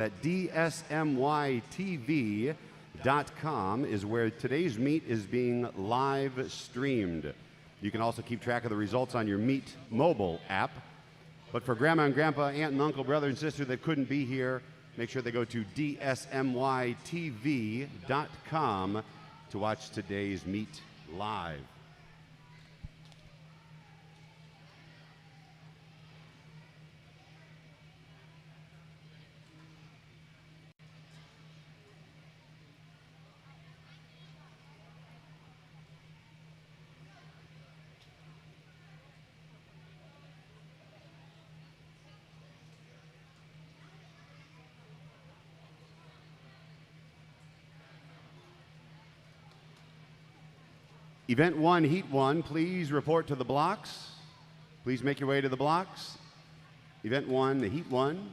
at DSMYTV.com is where today's meet is being live streamed. You can also keep track of the results on your Meet mobile app. But for grandma and grandpa, aunt and uncle, brother and sister that couldn't be here, make sure they go to DSMYTV.com to watch today's meet live. Event 1, Heat 1, please report to the blocks. Please make your way to the blocks. Event 1, Heat 1.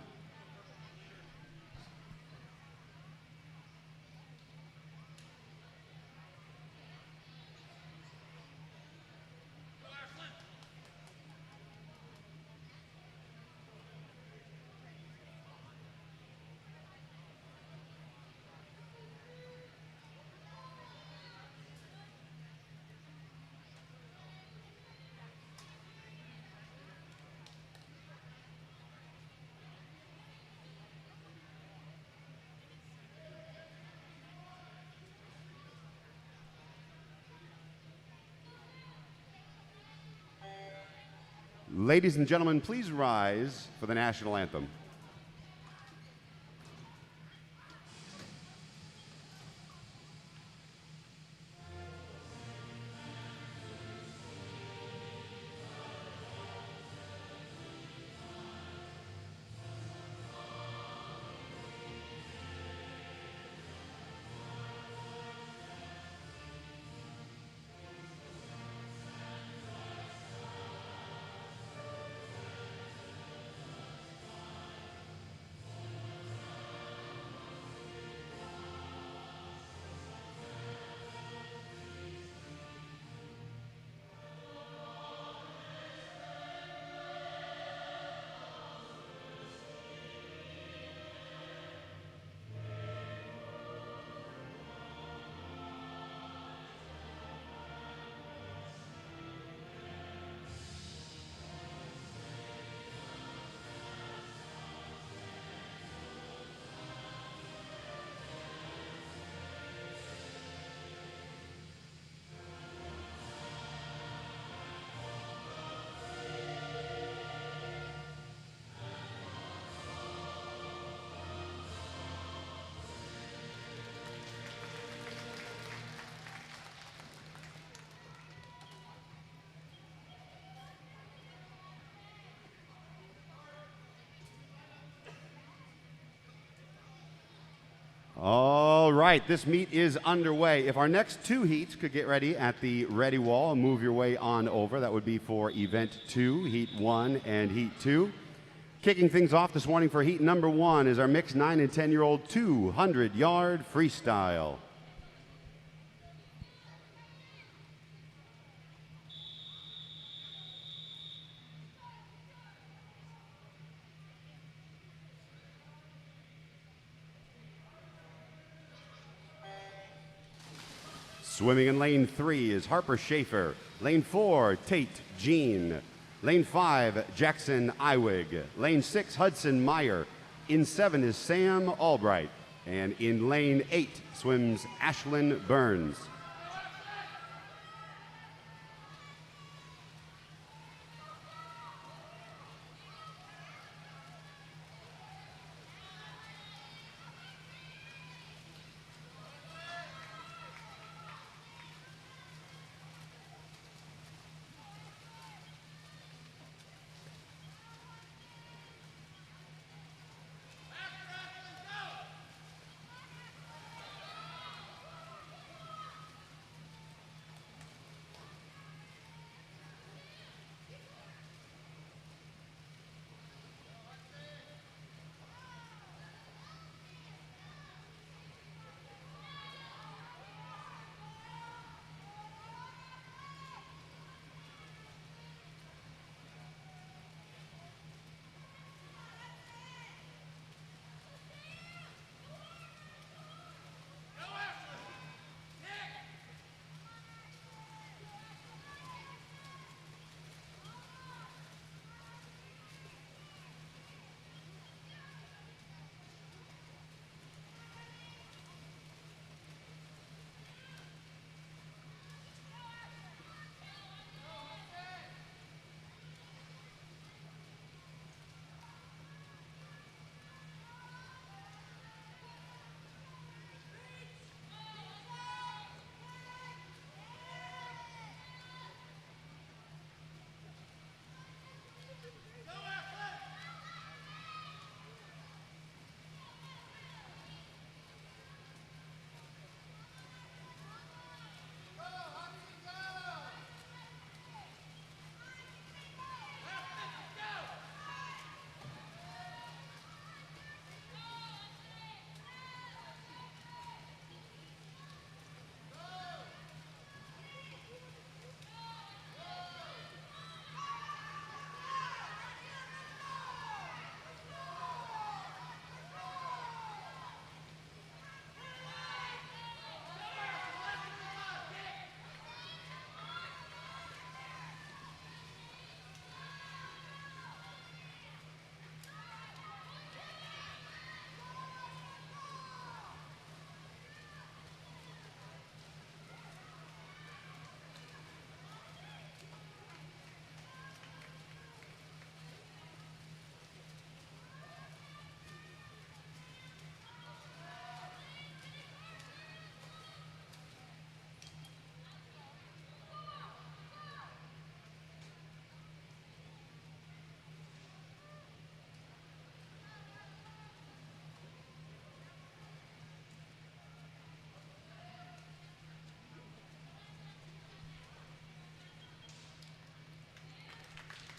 Ladies and gentlemen, please rise for the national anthem. All right, this meet is underway. If our next two heats could get ready at the ready wall and move your way on over, that would be for Event 2, Heat 1 and Heat 2. Kicking things off this morning for Heat number 1 is our mixed 9 and 10-year-old 200-yard freestyle. Swimming in lane 3 is Harper Schaefer. Lane 4, Tate Jean. Lane 5, Jackson Iwig. Lane 6, Hudson Meyer. In 7 is Sam Albright. And in lane 8 swims Ashlyn Burns.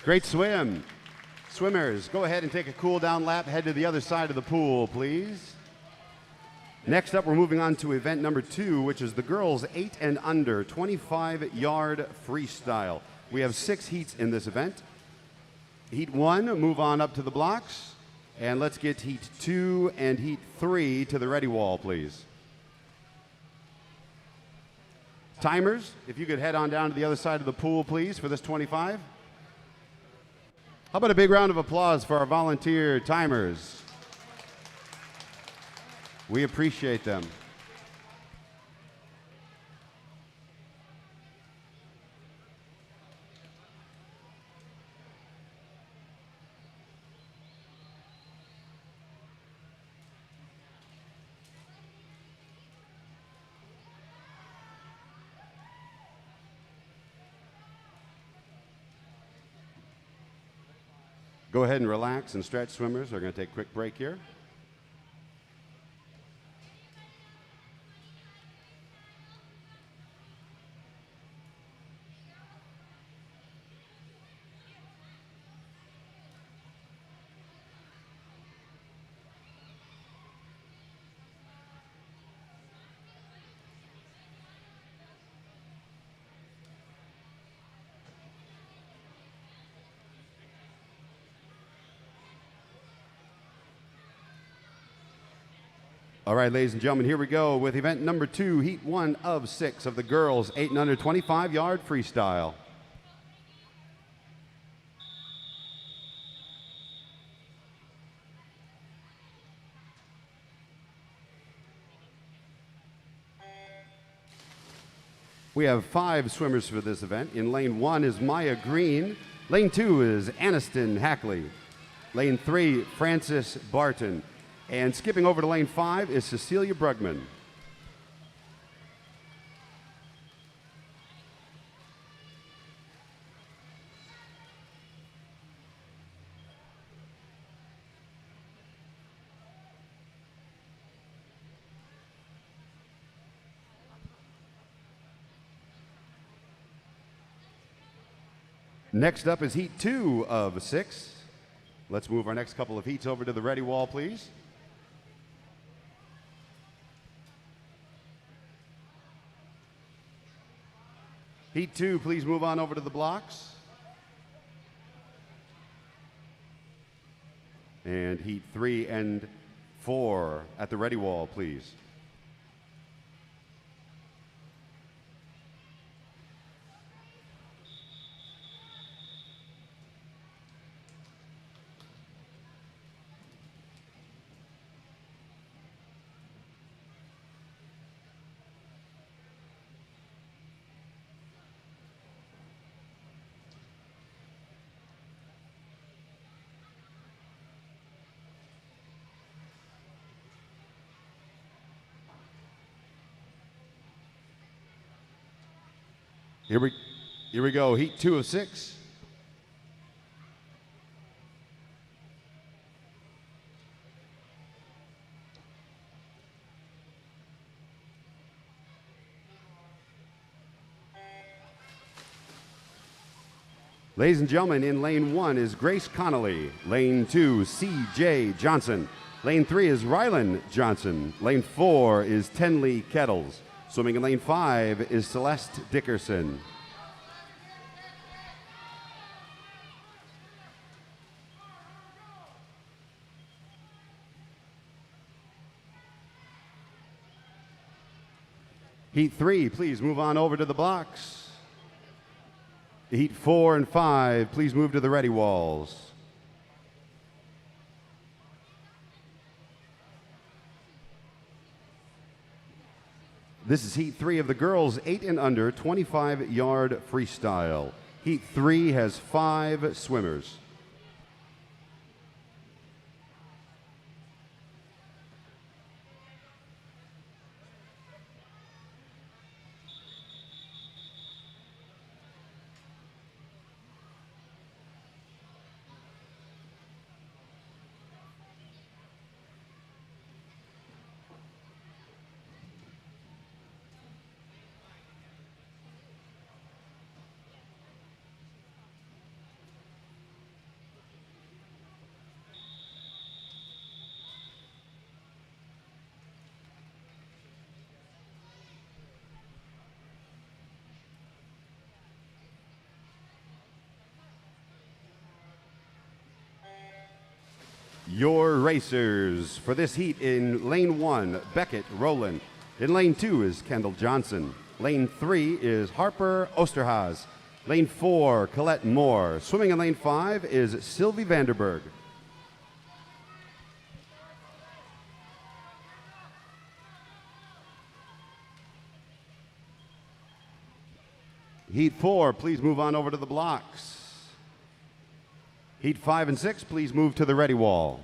Great swim. Swimmers, go ahead and take a cool down lap. Head to the other side of the pool, please. Next up, we're moving on to event number 2, which is the girls 8 and under 25-yard freestyle. We have 6 heats in this event. Heat 1, move on up to the blocks. And let's get heat 2 and heat 3 to the ready wall, please. Timers, if you could head on down to the other side of the pool, please, for this 25. How about a big round of applause for our volunteer timers? We appreciate them. Go ahead and relax and stretch, swimmers. We're going to take a quick break here. All right, ladies and gentlemen, here we go with event number 2, heat 1 of 6 of the girls 8 and under 25-yard freestyle. We have 5 swimmers for this event. In lane 1 is Maya Green. Lane 2 is Aniston Hackley. Lane 3, Frances Barton. And skipping over to lane 5 is Cecilia Brugman. Next up is heat 2 of 6. Let's move our next couple of heats over to the ready wall, please. Heat 2, please move on over to the blocks. And heat 3 and 4 at the ready wall, please. Here we go, heat 2 of 6. Ladies and gentlemen, in lane 1 is Grace Connolly. Lane 2, C.J. Johnson. Lane 3 is Rylan Johnson. Lane 4 is Tenley Kettles. Swimming in lane 5 is Celeste Dickerson. Heat 3, please move on over to the blocks. Heat 4 and 5, please move to the ready walls. This is heat 3 of the girls 8 and under 25-yard freestyle. Heat 3 has 5 swimmers. your racers. For this heat in lane 1, Beckett Rowland. In lane 2 is Kendall Johnson. Lane 3 is Harper Osterhaus. Lane 4, Colette Moore. Swimming in lane 5 is Sylvie Vanderberg. Heat 4, please move on over to the blocks. Heat 5 and 6, please move to the ready wall.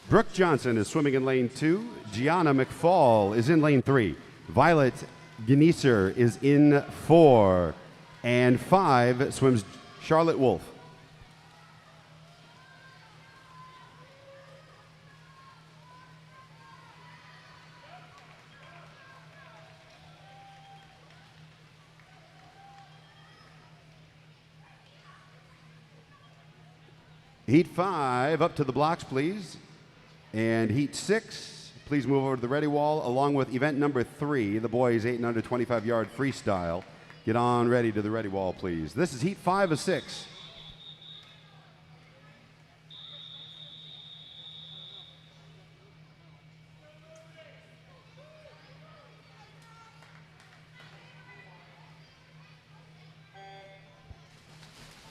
Brooke Johnson is swimming in lane 2. Gianna McFall is in lane 3. Violet Genieser is in 4. And 5 swims Charlotte Wolf. Heat 5 up to the blocks, please. And heat 6, please move over to the ready wall, along with event number 3, the boys 8 and under 25-yard freestyle. Get on ready to the ready wall, please. This is heat 5 of 6.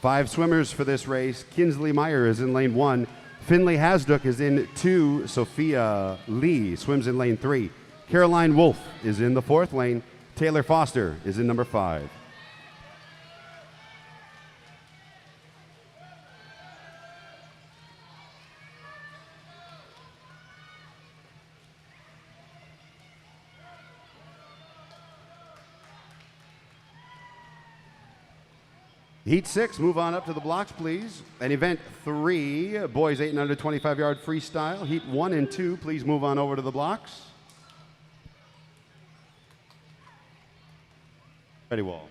Five swimmers for this race. Kinsley Meyer is in lane 1. Finley Hasduk is in 2. Sophia Lee swims in lane 3. Caroline Wolf is in the 4th lane. Taylor Foster is in number 5. Heat 6, move on up to the blocks, please. And event 3, boys 8 and under 25-yard freestyle. Heat 1 and 2, please move on over to the blocks. Ready wall.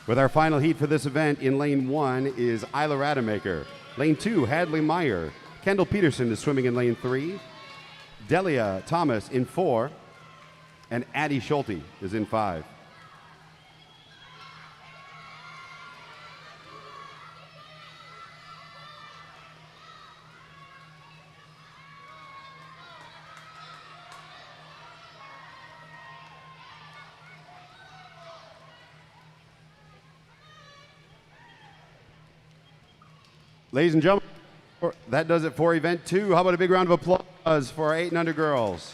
With our final heat for this event, in lane 1 is Isla Rademacher. Lane 2, Hadley Meyer. Kendall Peterson is swimming in lane 3. Delia Thomas in 4. And Addie Schulte is in 5. Ladies and gentlemen, that does it for event 2. How about a big round of applause for our 8 and under girls?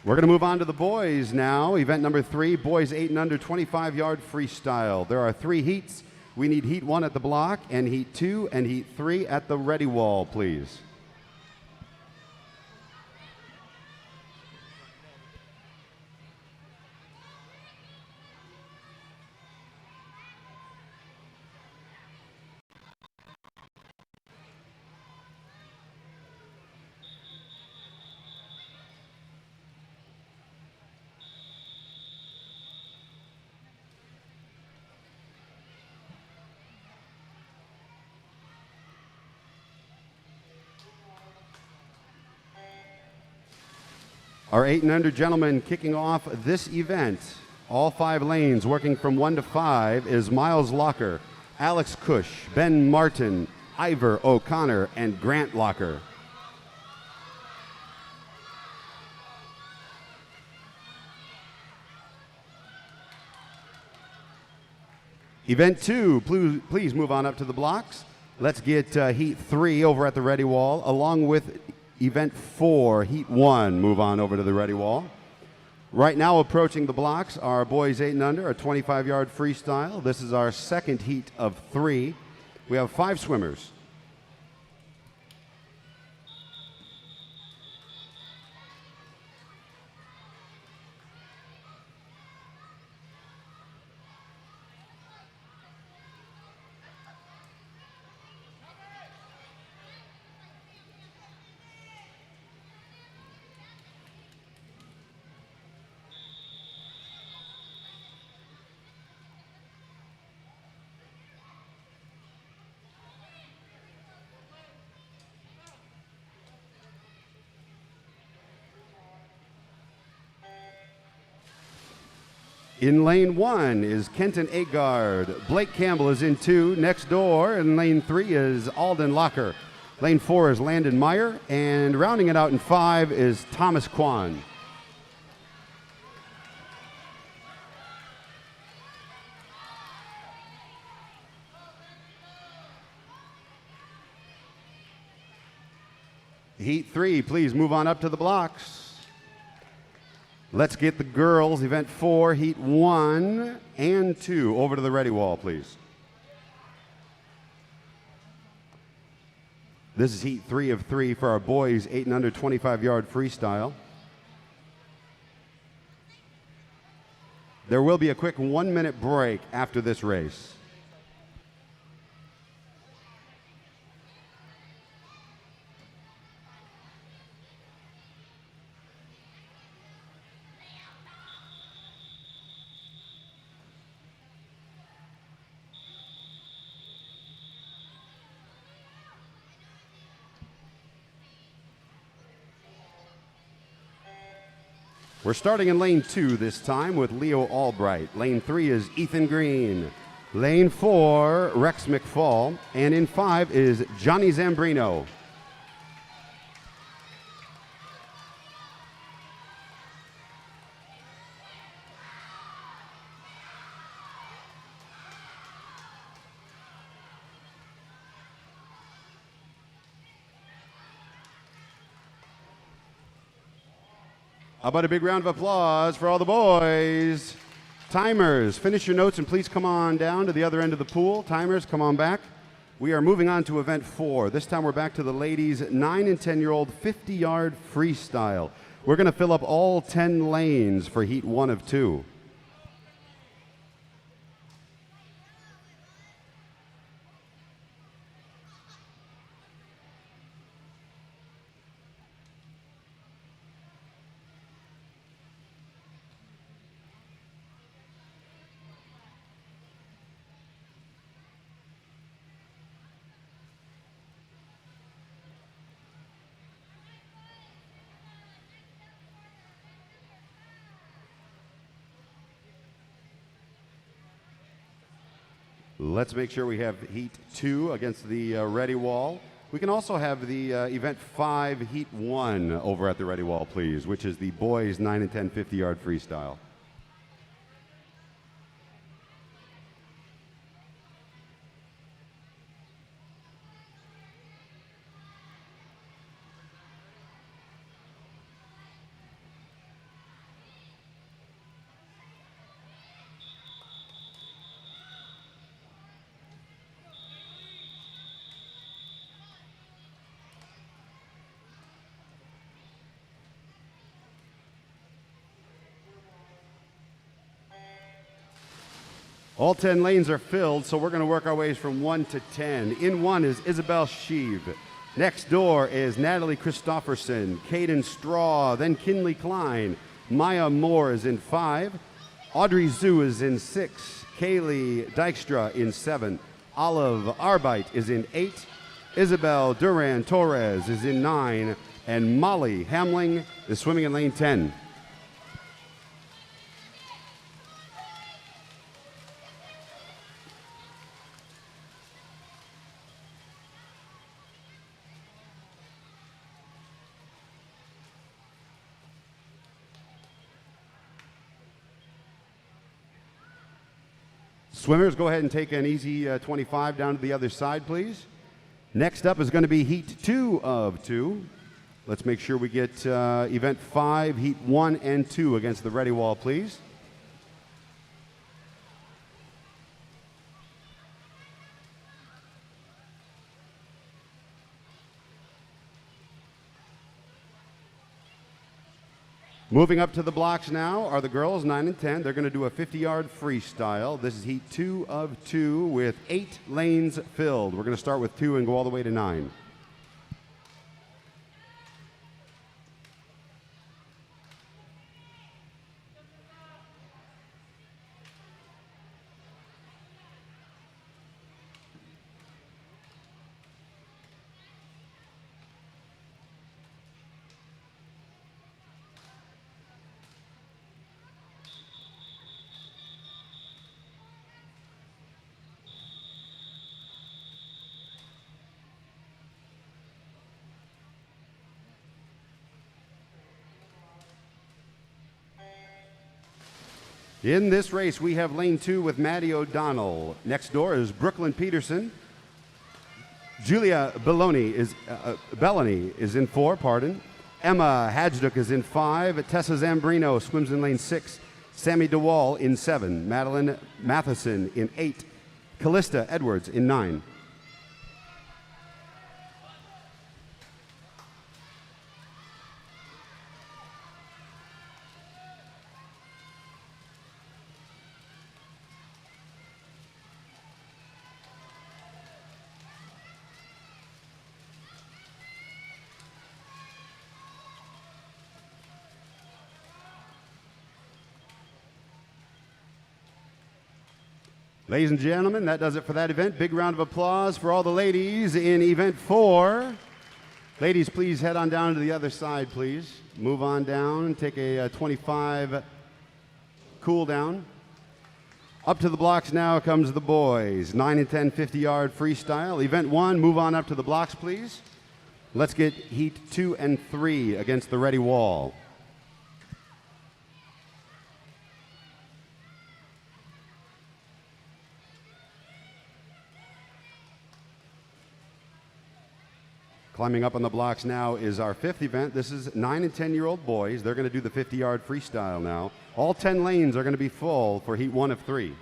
We're going to move on to the boys now. Event number 3, boys 8 and under 25-yard freestyle. There are 3 heats. We need heat 1 at the block, and heat 2 and heat 3 at the ready wall, please. Our 8 and under gentlemen kicking off this event. All 5 lanes working from 1 to 5 is Miles Locker, Alex Cush, Ben Martin, Ivor O'Connor, and Grant Locker. Event 2, please move on up to the blocks. Let's get Heat 3 over at the ready wall, along with Event 4, Heat 1. Move on over to the ready wall. Right now approaching the blocks are boys 8 and under, a 25-yard freestyle. This is our second heat of 3. We have 5 swimmers. In lane 1 is Kenton Agard. Blake Campbell is in 2. Next door in lane 3 is Alden Locker. Lane 4 is Landon Meyer. And rounding it out in 5 is Thomas Kwan. Heat 3, please move on up to the blocks. Let's get the girls, Event 4, Heat 1 and 2, over to the ready wall, please. This is Heat 3 of 3 for our boys, 8 and under 25-yard freestyle. There will be a quick 1-minute break after this race. We're starting in lane 2 this time with Leo Albright. Lane 3 is Ethan Green. Lane 4, Rex McFall. And in 5 is Johnny Zambrino. How about a big round of applause for all the boys? Timers, finish your notes and please come on down to the other end of the pool. Timers, come on back. We are moving on to Event 4. This time we're back to the ladies' 9 and 10-year-old 50-yard freestyle. We're going to fill up all 10 lanes for Heat 1 of 2. Let's make sure we have Heat 2 against the ready wall. We can also have the Event 5 Heat 1 over at the ready wall, please, which is the boys 9 and 10 50-yard freestyle. All 10 lanes are filled, so we're going to work our ways from 1 to 10. In 1 is Isabel Sheave. Next door is Natalie Christofferson, Caden Straw, then Kinley Klein. Maya Moore is in 5. Audrey Zhu is in 6. Kaylee Dykstra in 7. Olive Arbite is in 8. Isabel Duran Torres is in 9. And Molly Hamling is swimming in lane 10. Swimmers, go ahead and take an easy 25 down to the other side, please. Next up is going to be Heat 2 of 2. Let's make sure we get Event 5, Heat 1 and 2 against the ready wall, please. Moving up to the blocks now are the girls, 9 and 10. They're going to do a 50-yard freestyle. This is Heat 2 of 2 with 8 lanes filled. We're going to start with 2 and go all the way to 9. In this race, we have lane 2 with Maddie O'Donnell. Next door is Brooklyn Peterson. Julia Belloni is in 4, pardon. Emma Hadjduk is in 5. Tessa Zambrino swims in lane 6. Sammy DeWall in 7. Madeline Matheson in 8. Callista Edwards in 9. Ladies and gentlemen, that does it for that event. Big round of applause for all the ladies in Event 4. Ladies, please head on down to the other side, please. Move on down, take a 25 cool down. Up to the blocks now comes the boys. 9 and 10 50-yard freestyle. Event 1, move on up to the blocks, please. Let's get Heat 2 and 3 against the ready wall. Climbing up on the blocks now is our 5th event. This is 9 and 10-year-old boys. They're going to do the 50-yard freestyle now. All 10 lanes are going to be full for Heat 1 of 3.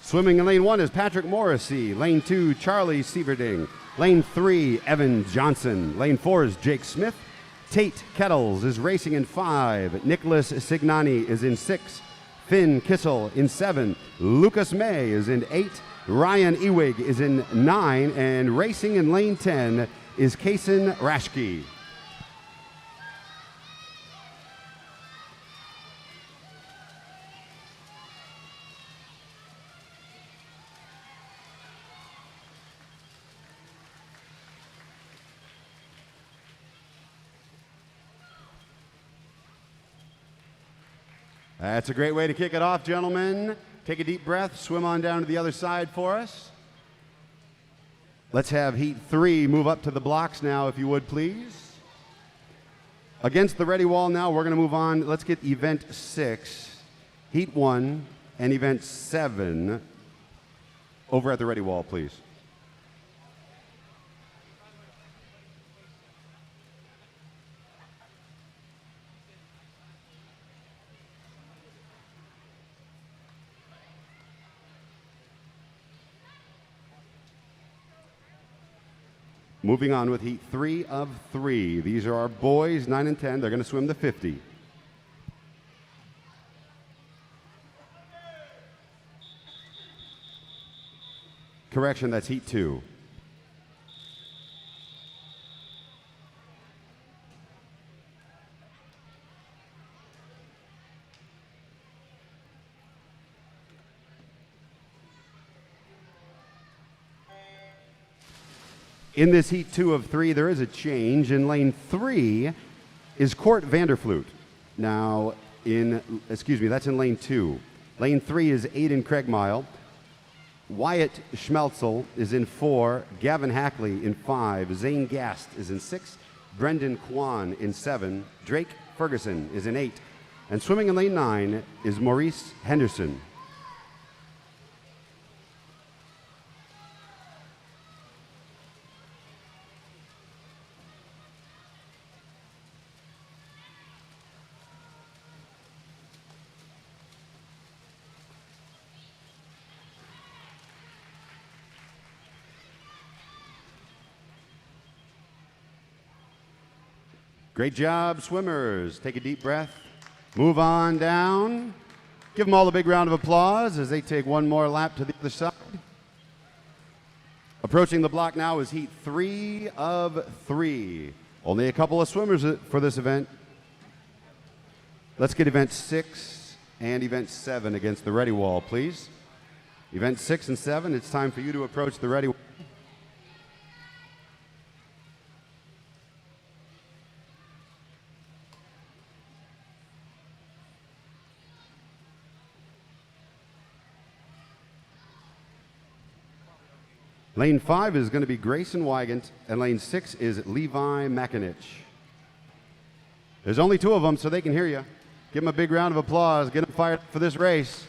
Swimming in lane 1 is Patrick Morrissey. Lane 2, Charlie Sieverding. Lane 3, Evan Johnson. Lane 4 is Jake Smith. Tate Kettles is racing in 5. Nicholas Signani is in 6. Finn Kissel in 7. Lucas May is in 8. Ryan Ewig is in 9. And racing in lane 10 is Kason Rashke. That's a great way to kick it off, gentlemen. Take a deep breath, swim on down to the other side for us. Let's have Heat 3 move up to the blocks now, if you would, please. Against the ready wall now, we're going to move on. Let's get Event 6, Heat 1, and Event 7 over at the ready wall, please. Moving on with Heat 3 of 3. These are our boys, 9 and 10. They're going to swim the 50. Correction, that's Heat 2. In this heat 2 of 3, there is a change. In lane 3 is Court Vanderfloot. Now, that's in lane 2. Lane 3 is Aiden Craigmile. Wyatt Schmelzel is in 4. Gavin Hackley in 5. Zane Gast is in 6. Brendan Kwan in 7. Drake Ferguson is in 8. And swimming in lane 9 is Maurice Henderson. Great job, swimmers. Take a deep breath. Move on down. Give them all a big round of applause as they take one more lap to the other side. Approaching the block now is heat 3 of 3. Only a couple of swimmers for this event. Let's get event 6 and event 7 against the ready wall, please. Event 6 and 7, it's time for you to approach the ready wall. Lane 5 is going to be Grayson Wygant, and lane 6 is Levi McInich. There's only 2 of them, so they can hear you. Give them a big round of applause. Get them fired up for this race.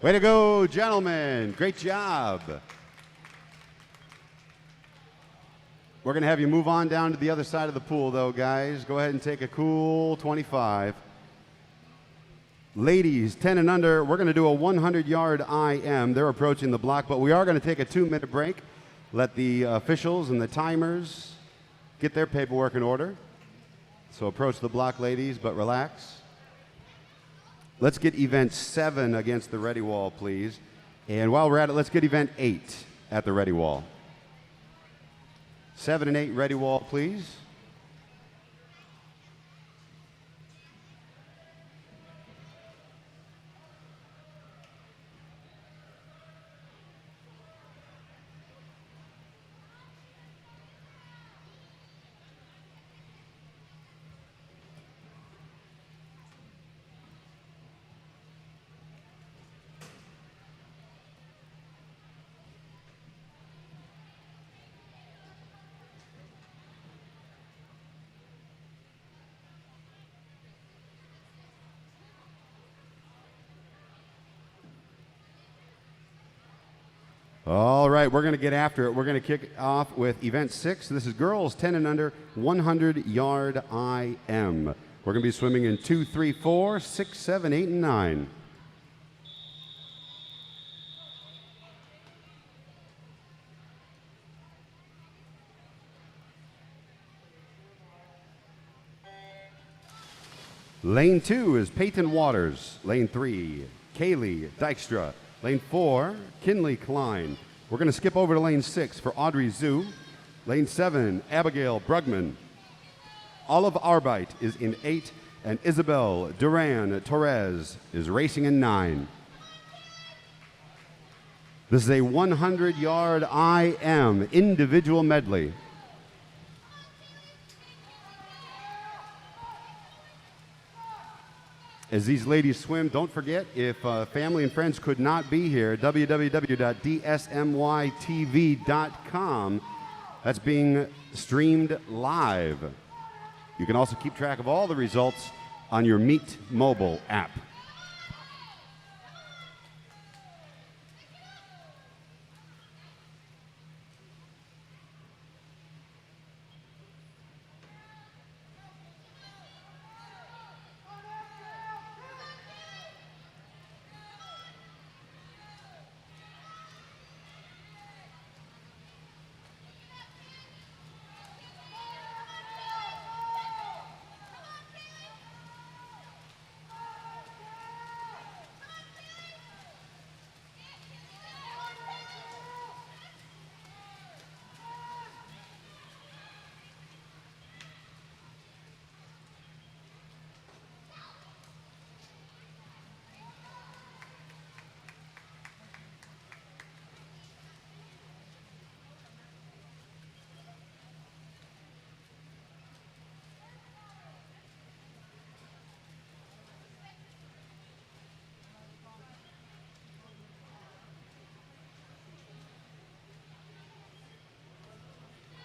Way to go, gentlemen. Great job. We're going to have you move on down to the other side of the pool, though, guys. Go ahead and take a cool 25. Ladies, 10 and under, we're going to do a 100-yard IM. They're approaching the block, but we are going to take a 2-minute break. Let the officials and the timers get their paperwork in order. So approach the block, ladies, but relax. Let's get event 7 against the ready wall, please. And while we're at it, let's get event 8 at the ready wall. 7 and 8 ready wall, please. All right, we're going to get after it. We're going to kick off with event 6. This is girls 10 and under, 100-yard IM. We're going to be swimming in 2, 3, 4, 6, 7, 8, and 9. Lane 2 is Peyton Waters. Lane 3, Kaylee Dykstra. Lane 4, Kinley Klein. We're going to skip over to lane 6 for Audrey Zhu. Lane 7, Abigail Brugman. Olive Arbite is in 8, and Isabel Duran Torres is racing in 9. This is a 100-yard IM individual medley. As these ladies swim, don't forget, if family and friends could not be here, www.dsmytv.com. That's being streamed live. You can also keep track of all the results on your Meet mobile app.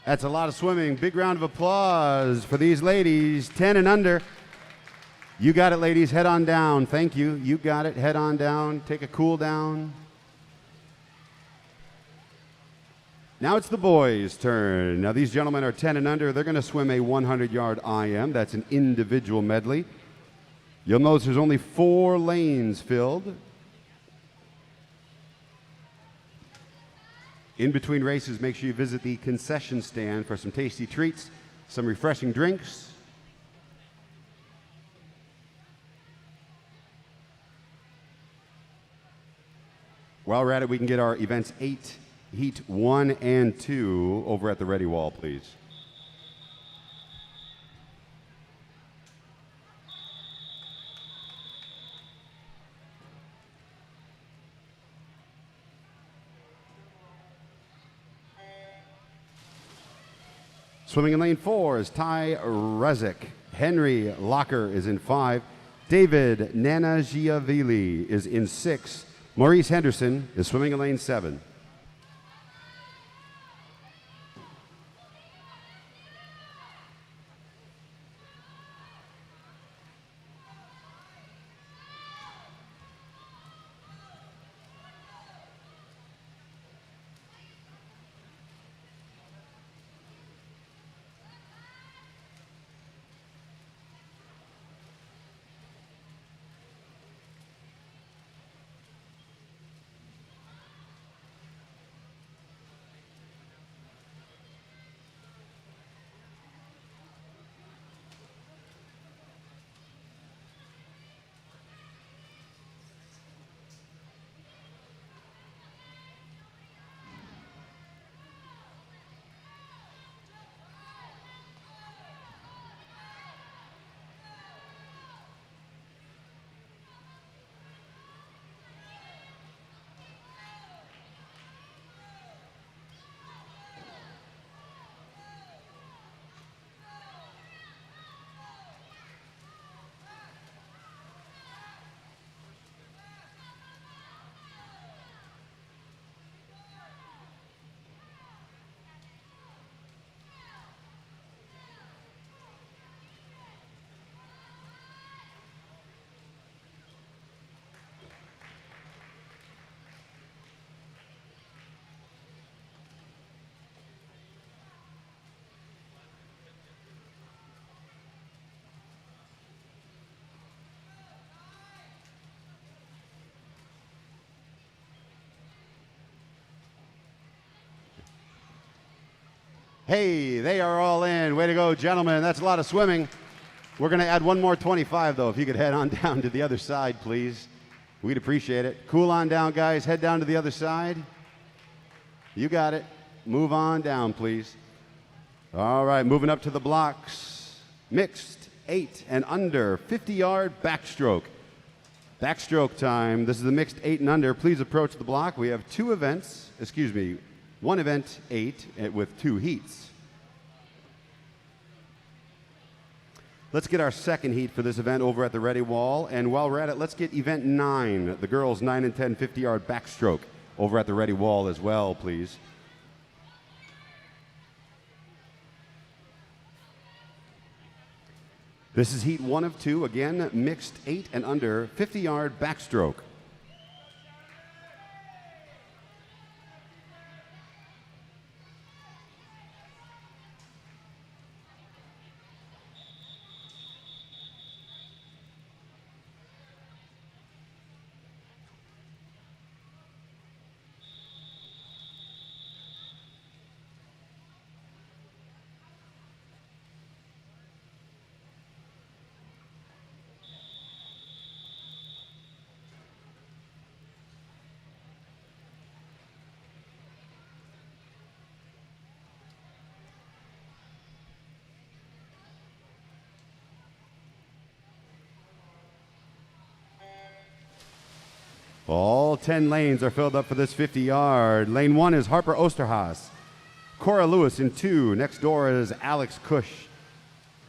That's a lot of swimming. Big round of applause for these ladies, 10 and under. You got it, ladies. Head on down. Thank you. You got it. Head on down. Take a cool down. Now it's the boys' turn. Now these gentlemen are 10 and under. They're going to swim a 100-yard IM. That's an individual medley. You'll notice there's only 4 lanes filled. In between races, make sure you visit the concession stand for some tasty treats, some refreshing drinks. While we're at it, we can get our events 8, heat 1 and 2 over at the ready wall, please. Swimming in lane 4 is Ty Rezik. Henry Locker is in 5. David Nanagiavili is in 6. Maurice Henderson is swimming in lane 7. Hey, they are all in. Way to go, gentlemen. That's a lot of swimming. We're going to add one more 25, though. If you could head on down to the other side, please. We'd appreciate it. Cool on down, guys. Head down to the other side. You got it. Move on down, please. All right, moving up to the blocks. Mixed 8 and under, 50-yard backstroke. Backstroke time. This is the mixed 8 and under. Please approach the block. We have one event 8 with 2 heats. Let's get our second heat for this event over at the ready wall. And while we're at it, let's get event 9, the girls 9 and 10 50-yard backstroke over at the ready wall as well, please. This is heat 1 of 2, again, mixed 8 and under, 50-yard backstroke. All 10 lanes are filled up for this 50-yard. Lane 1 is Harper Osterhaus. Cora Lewis in 2. Next door is Alex Cush.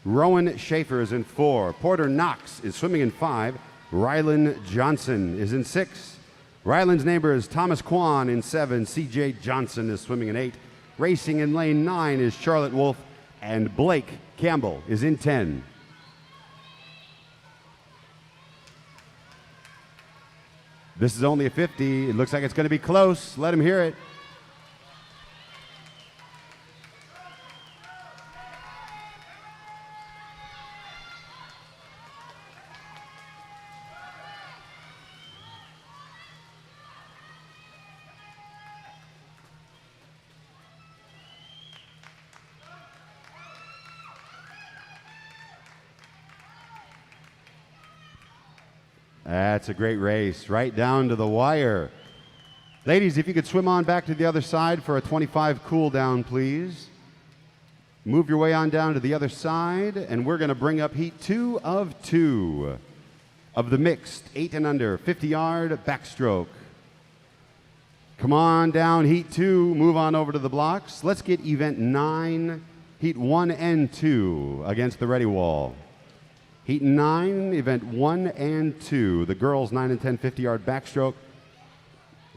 Rowan Schaefer is in 4. Porter Knox is swimming in 5. Rylan Johnson is in 6. Rylan's neighbor is Thomas Kwan in 7. C.J. Johnson is swimming in 8. Racing in lane 9 is Charlotte Wolf. And Blake Campbell is in 10. This is only a 50. It looks like it's going to be close. Let him hear it. That's a great race, right down to the wire. Ladies, if you could swim on back to the other side for a 25 cool down, please. Move your way on down to the other side, and we're going to bring up heat 2 of 2 of the mixed 8 and under 50-yard backstroke. Come on down, heat 2, move on over to the blocks. Let's get event 9, heat 1 and 2 against the ready wall. Heat 9, event 1 and 2, the girls 9 and 10 50-yard backstroke.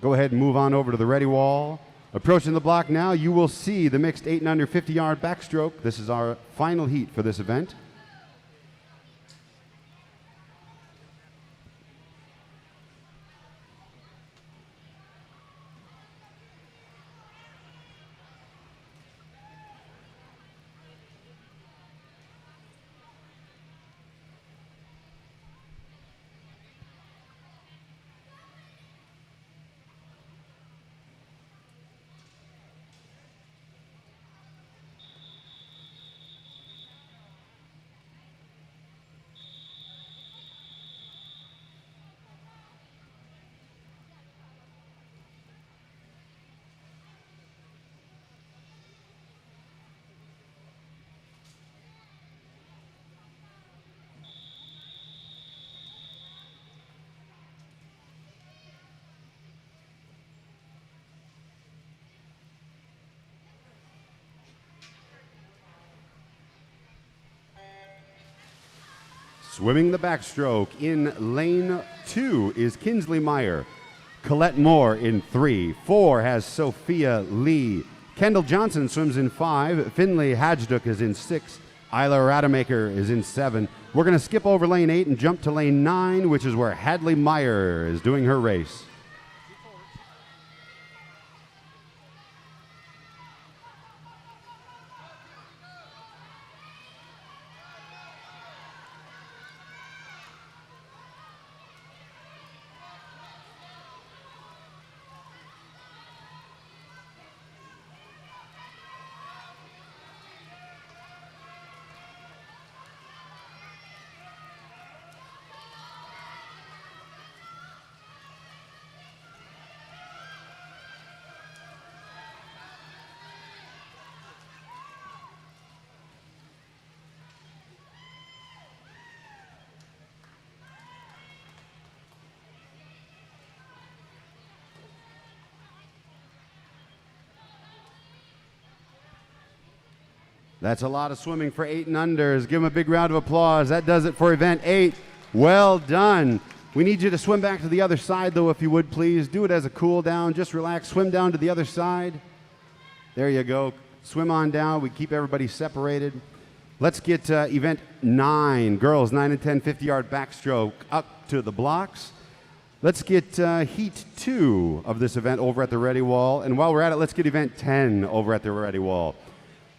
Go ahead and move on over to the ready wall. Approaching the block now, you will see the mixed 8 and under 50-yard backstroke. This is our final heat for this event. Swimming the backstroke in lane 2 is Kinsley Meyer. Colette Moore in 3. 4 has Sophia Lee. Kendall Johnson swims in 5. Finley Hajduk is in 6. Isla Rademacher is in 7. We're going to skip over lane 8 and jump to lane 9, which is where Hadley Meyer is doing her race. That's a lot of swimming for 8 and unders. Give them a big round of applause. That does it for event 8. Well done. We need you to swim back to the other side, though, if you would, please. Do it as a cool down. Just relax. Swim down to the other side. There you go. Swim on down. We keep everybody separated. Let's get event 9. Girls, 9 and 10, 50-yard backstroke up to the blocks. Let's get heat 2 of this event over at the ready wall. And while we're at it, let's get event 10 over at the ready wall.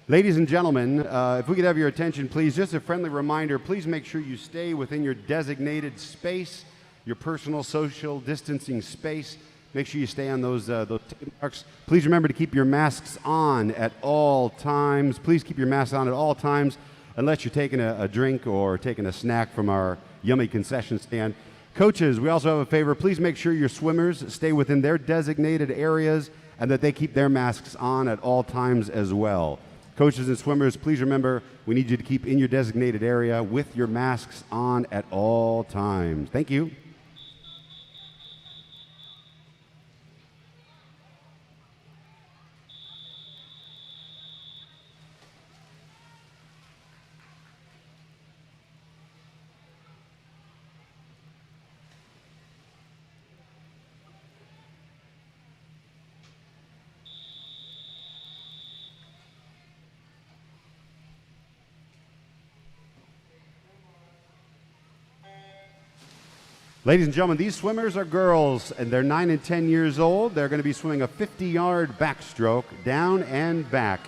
Ladies and gentlemen, if we could have your attention, please, just a friendly reminder, please make sure you stay within your designated space, your personal social distancing space. Make sure you stay on those tick marks. Please remember to keep your masks on at all times. Please keep your masks on at all times, unless you're taking a drink or taking a snack from our yummy concession stand. Coaches, we also have a favor. Please make sure your swimmers stay within their designated areas and that they keep their masks on at all times as well. Coaches and swimmers, please remember, we need you to keep in your designated area with your masks on at all times. Thank you. Ladies and gentlemen, these swimmers are girls, and they're 9 and 10 years old. They're going to be swimming a 50-yard backstroke down and back.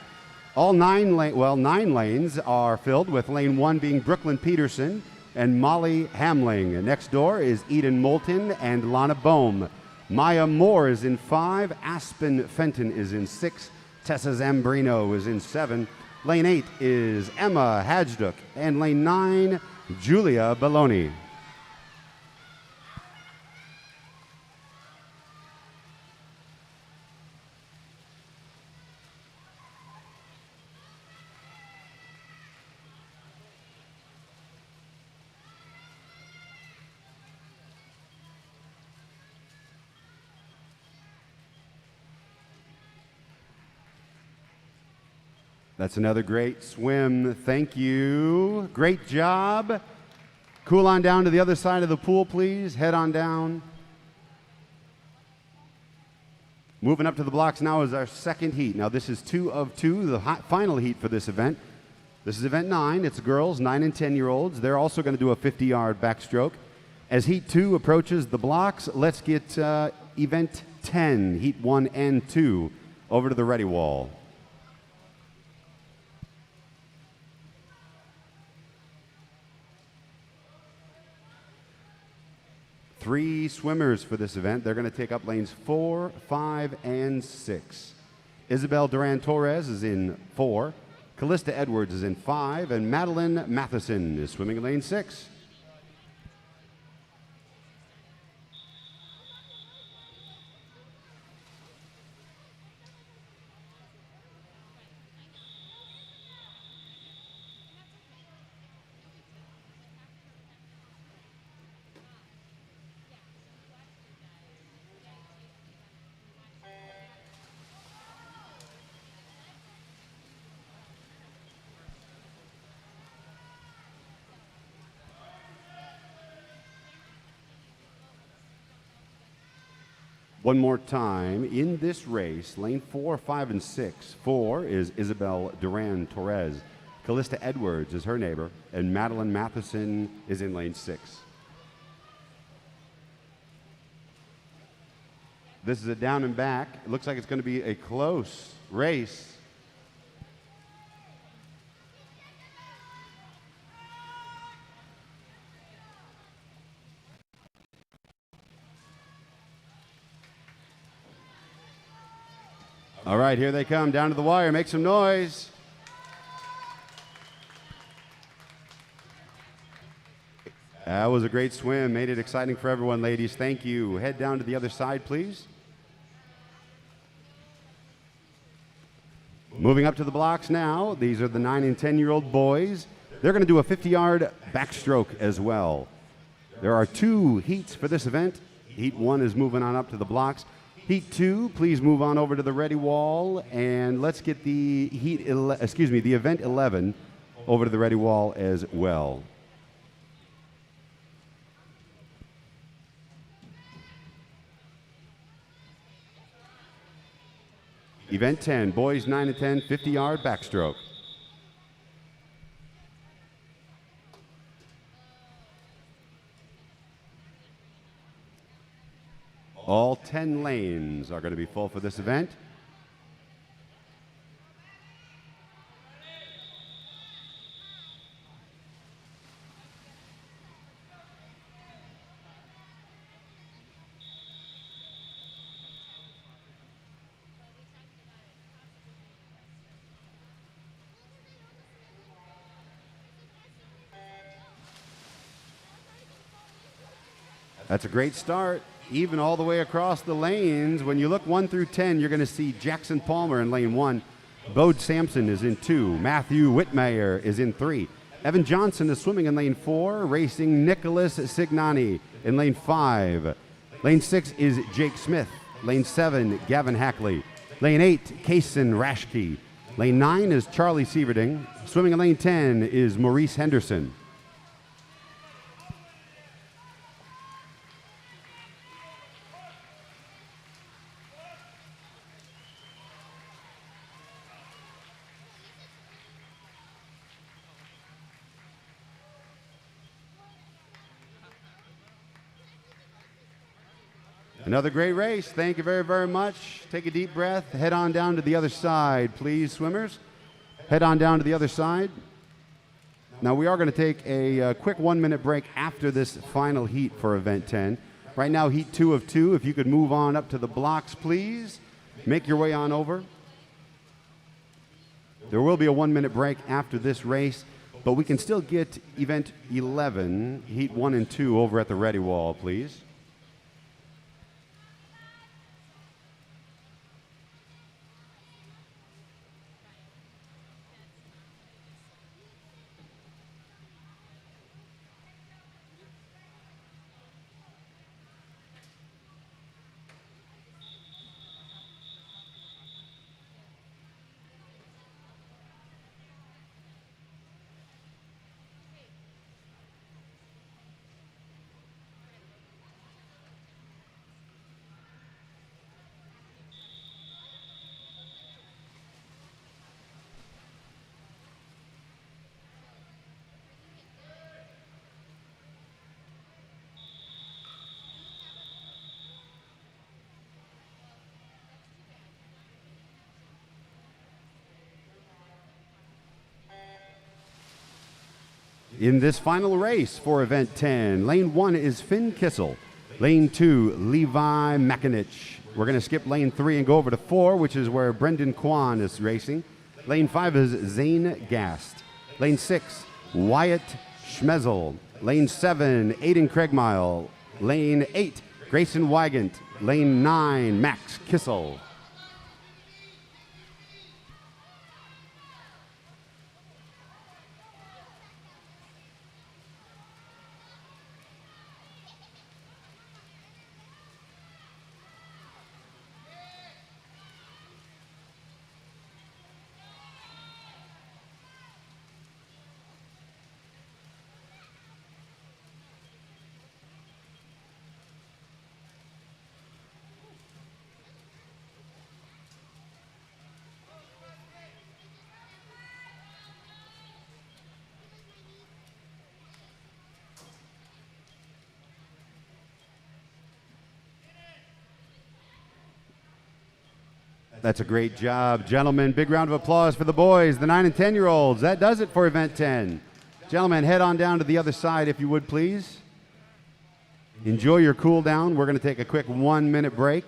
All 9 lanes are filled, with lane 1 being Brooklyn Peterson and Molly Hamling. And next door is Eden Moulton and Lana Bohm. Maya Moore is in 5. Aspen Fenton is in 6. Tessa Zambrino is in 7. Lane 8 is Emma Hajduk. And lane 9, Julia Belloni. That's another great swim. Thank you. Great job. Cool on down to the other side of the pool, please. Head on down. Moving up to the blocks now is our second heat. Now this is 2 of 2, the final heat for this event. This is event 9. It's girls, 9 and 10-year-olds. They're also going to do a 50-yard backstroke. As heat 2 approaches the blocks, let's get event 10, heat 1 and 2, over to the ready wall. Three swimmers for this event. They're going to take up lanes 4, 5, and 6. Isabel Duran-Torres is in 4. Callista Edwards is in 5. And Madeline Matheson is swimming in lane 6. One more time, in this race, lane 4, 5, and 6. 4 is Isabel Duran-Torres. Callista Edwards is her neighbor, and Madeline Matheson is in lane 6. This is a down and back. It looks like it's going to be a close race. All right, here they come, down to the wire. Make some noise. That was a great swim. Made it exciting for everyone, ladies. Thank you. Head down to the other side, please. Moving up to the blocks now. These are the 9 and 10-year-old boys. They're going to do a 50-yard backstroke as well. There are 2 heats for this event. Heat 1 is moving on up to the blocks. Heat 2, please move on over to the ready wall, and let's get the the event 11 over to the ready wall as well. Event 10, boys 9 and 10, 50-yard backstroke. All 10 lanes are going to be full for this event. That's a great start, even all the way across the lanes. When you look 1 through 10, you're going to see Jackson Palmer in lane 1. Bode Sampson is in 2. Matthew Whitmire is in 3. Evan Johnson is swimming in lane 4, racing Nicholas Signani in lane 5. Lane 6 is Jake Smith. Lane 7, Gavin Hackley. Lane 8, Kaysen Rashke. Lane 9 is Charlie Sieverding. Swimming in lane 10 is Maurice Henderson. Another great race. Thank you very, very much. Take a deep breath. Head on down to the other side, please, swimmers. Head on down to the other side. Now, we are going to take a quick 1-minute break after this final heat for event 10. Right now, heat 2 of 2. If you could move on up to the blocks, please. Make your way on over. There will be a 1-minute break after this race, but we can still get event 11, heat 1 and 2, over at the ready wall, please. In this final race for event 10, lane 1 is Finn Kissel. Lane 2, Levi Makinich. We're going to skip lane 3 and go over to 4, which is where Brendan Kwan is racing. Lane 5 is Zane Gast. Lane 6, Wyatt Schmezel. Lane 7, Aiden Craigmile. Lane 8, Grayson Wygant. Lane 9, Max Kissel. That's a great job, gentlemen. Big round of applause for the boys, the 9 and 10-year-olds. That does it for event 10. Gentlemen, head on down to the other side if you would, please. Enjoy your cool down. We're going to take a quick 1-minute break.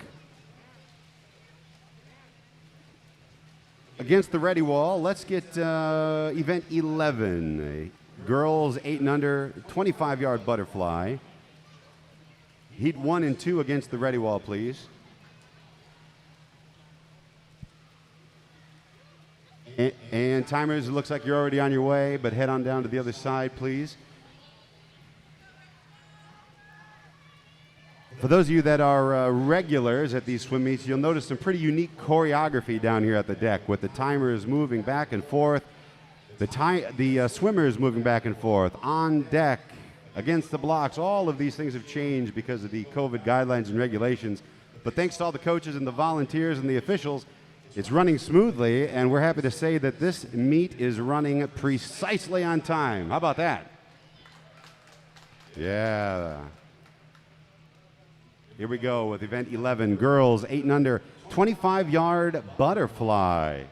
Against the ready wall, let's get event 11. Girls 8 and under, 25-yard butterfly. Heat 1 and 2 against the ready wall, please. And timers, it looks like you're already on your way, but head on down to the other side, please. For those of you that are regulars at these swim meets, you'll notice some pretty unique choreography down here at the deck with the timers moving back and forth, the swimmers moving back and forth, on deck, against the blocks. All of these things have changed because of the COVID guidelines and regulations. But thanks to all the coaches and the volunteers and the officials, it's running smoothly, and we're happy to say that this meet is running precisely on time. How about that? Yeah. Here we go with event 11, girls 8 and under, 25-yard butterfly.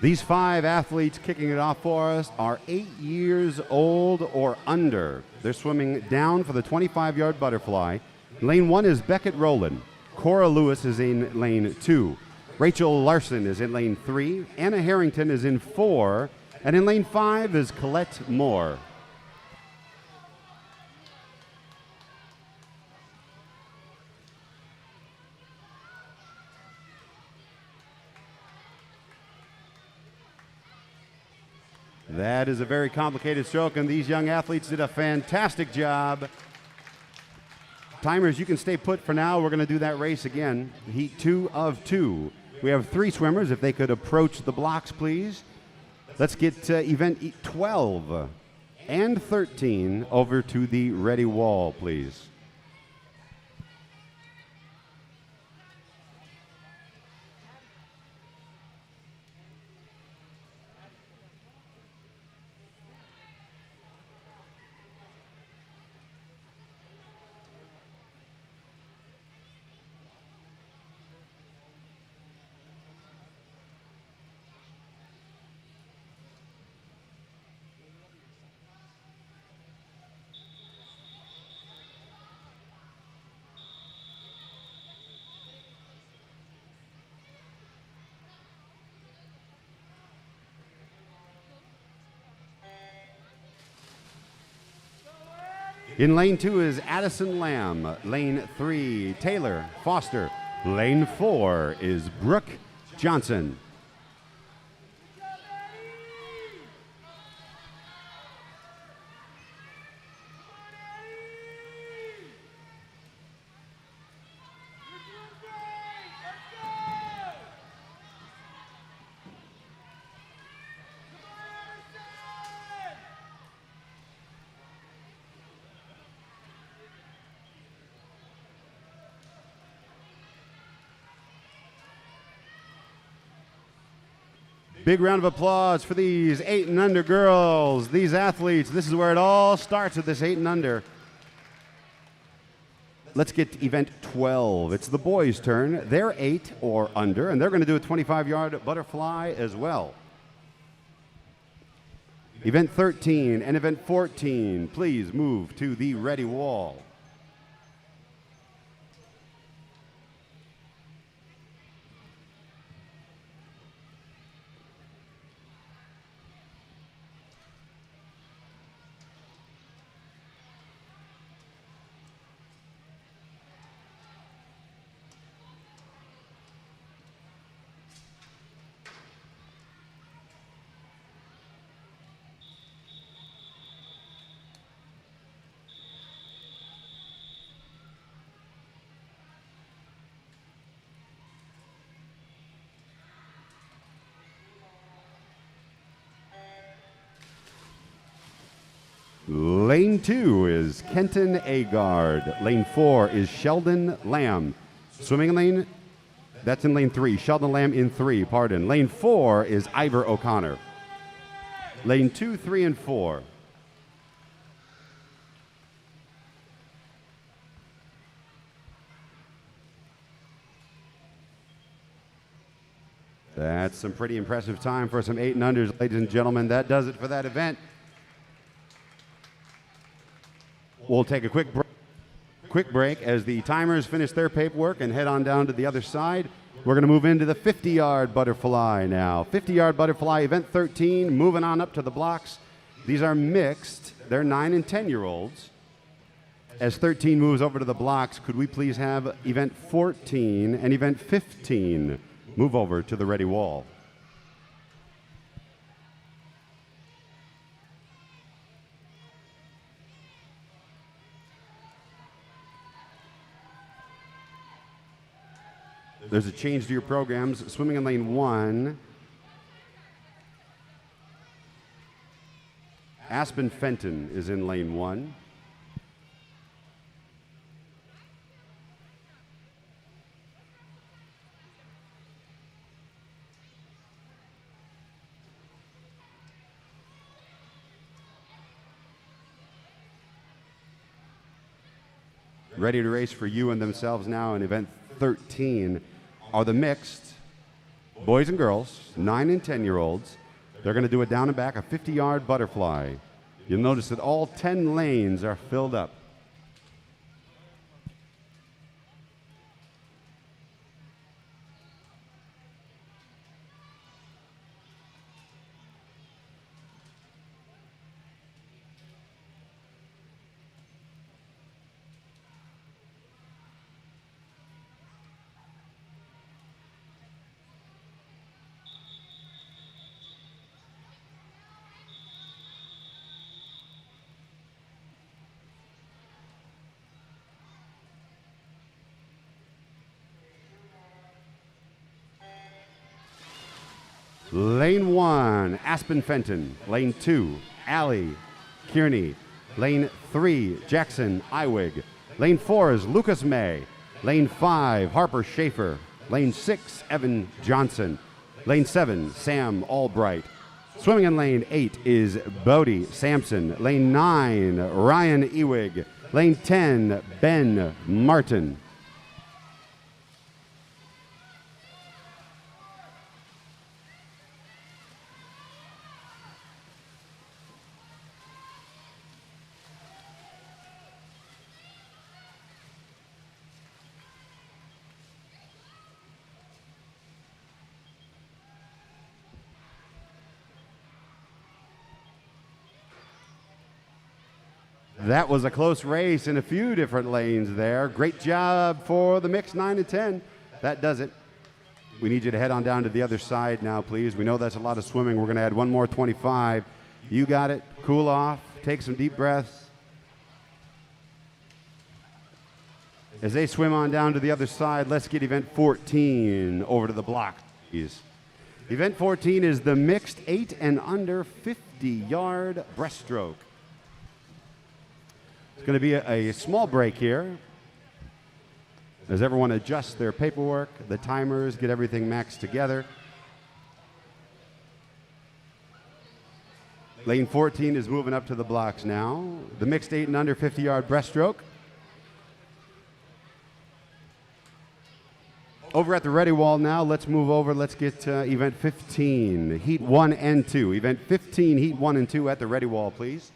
These 5 athletes kicking it off for us are 8 years old or under. They're swimming down for the 25-yard butterfly. Lane 1 is Beckett Rowland. Cora Lewis is in lane 2. Rachel Larson is in lane 3. Anna Harrington is in 4. And in lane 5 is Colette Moore. That is a very complicated stroke, and these young athletes did a fantastic job. Timers, you can stay put for now. We're going to do that race again. Heat 2 of 2. We have 3 swimmers. If they could approach the blocks, please. Let's get event 12 and 13 over to the ready wall, please. In lane 2 is Addison Lamb. Lane 3, Taylor Foster. Lane 4 is Brooke Johnson. Big round of applause for these 8 and under girls, these athletes. This is where it all starts with this 8 and under. Let's get to event 12. It's the boys' turn. They're 8 or under, and they're going to do a 25-yard butterfly as well. Event 13 and event 14, please move to the ready wall. Lane 2 is Kenton Agard. Lane 4 is Sheldon Lamb. Swimming lane, that's in lane 3. Sheldon Lamb in 3, pardon. Lane 4 is Ivor O'Connor. Lane 2, 3, and 4. That's some pretty impressive time for some 8 and unders, ladies and gentlemen. That does it for that event. We'll take a quick quick break as the timers finish their paperwork and head on down to the other side. We're going to move into the 50-yard butterfly now. 50-yard butterfly, event 13, moving on up to the blocks. These are mixed. They're 9 and 10-year-olds. As 13 moves over to the blocks, could we please have event 14 and event 15 move over to the ready wall? There's a change to your programs. Swimming in lane 1. Aspen Fenton is in lane 1. Ready to race for you and themselves now in event 13 are the mixed boys and girls, 9 and 10-year-olds. They're going to do it down and back, a 50-yard butterfly. You'll notice that all 10 lanes are filled up. Lane 1, Aspen Fenton. Lane 2, Allie Kearney. Lane 3, Jackson Iwig. Lane 4 is Lucas May. Lane 5, Harper Schaefer. Lane 6, Evan Johnson. Lane 7, Sam Albright. Swimming in lane 8 is Bodie Sampson. Lane 9, Ryan Ewig. Lane 10, Ben Martin. That was a close race in a few different lanes there. Great job for the mixed 9 and 10. That does it. We need you to head on down to the other side now, please. We know that's a lot of swimming. We're going to add one more 25. You got it. Cool off. Take some deep breaths. As they swim on down to the other side, let's get event 14 over to the block, please. Event 14 is the mixed 8 and under 50-yard breaststroke. It's going to be a small break here as everyone adjusts their paperwork, the timers, get everything maxed together. Lane 14 is moving up to the blocks now. The mixed 8 and under 50-yard breaststroke. Over at the ready wall now, let's move over. Let's get event 15, heat 1 and 2. Event 15, heat 1 and 2 at the ready wall, please.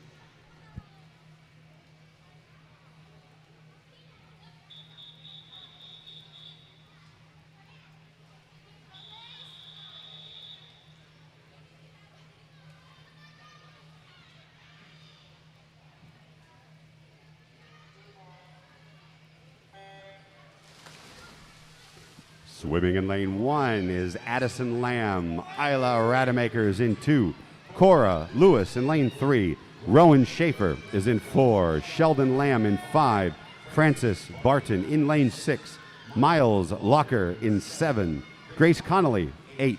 Swimming in lane 1 is Addison Lamb. Isla Rademacher is in 2. Cora Lewis in lane 3. Rowan Schaefer is in 4. Sheldon Lamb in 5. Francis Barton in lane 6. Miles Locker in 7. Grace Connolly, 8.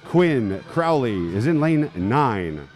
Quinn Crowley is in lane 9.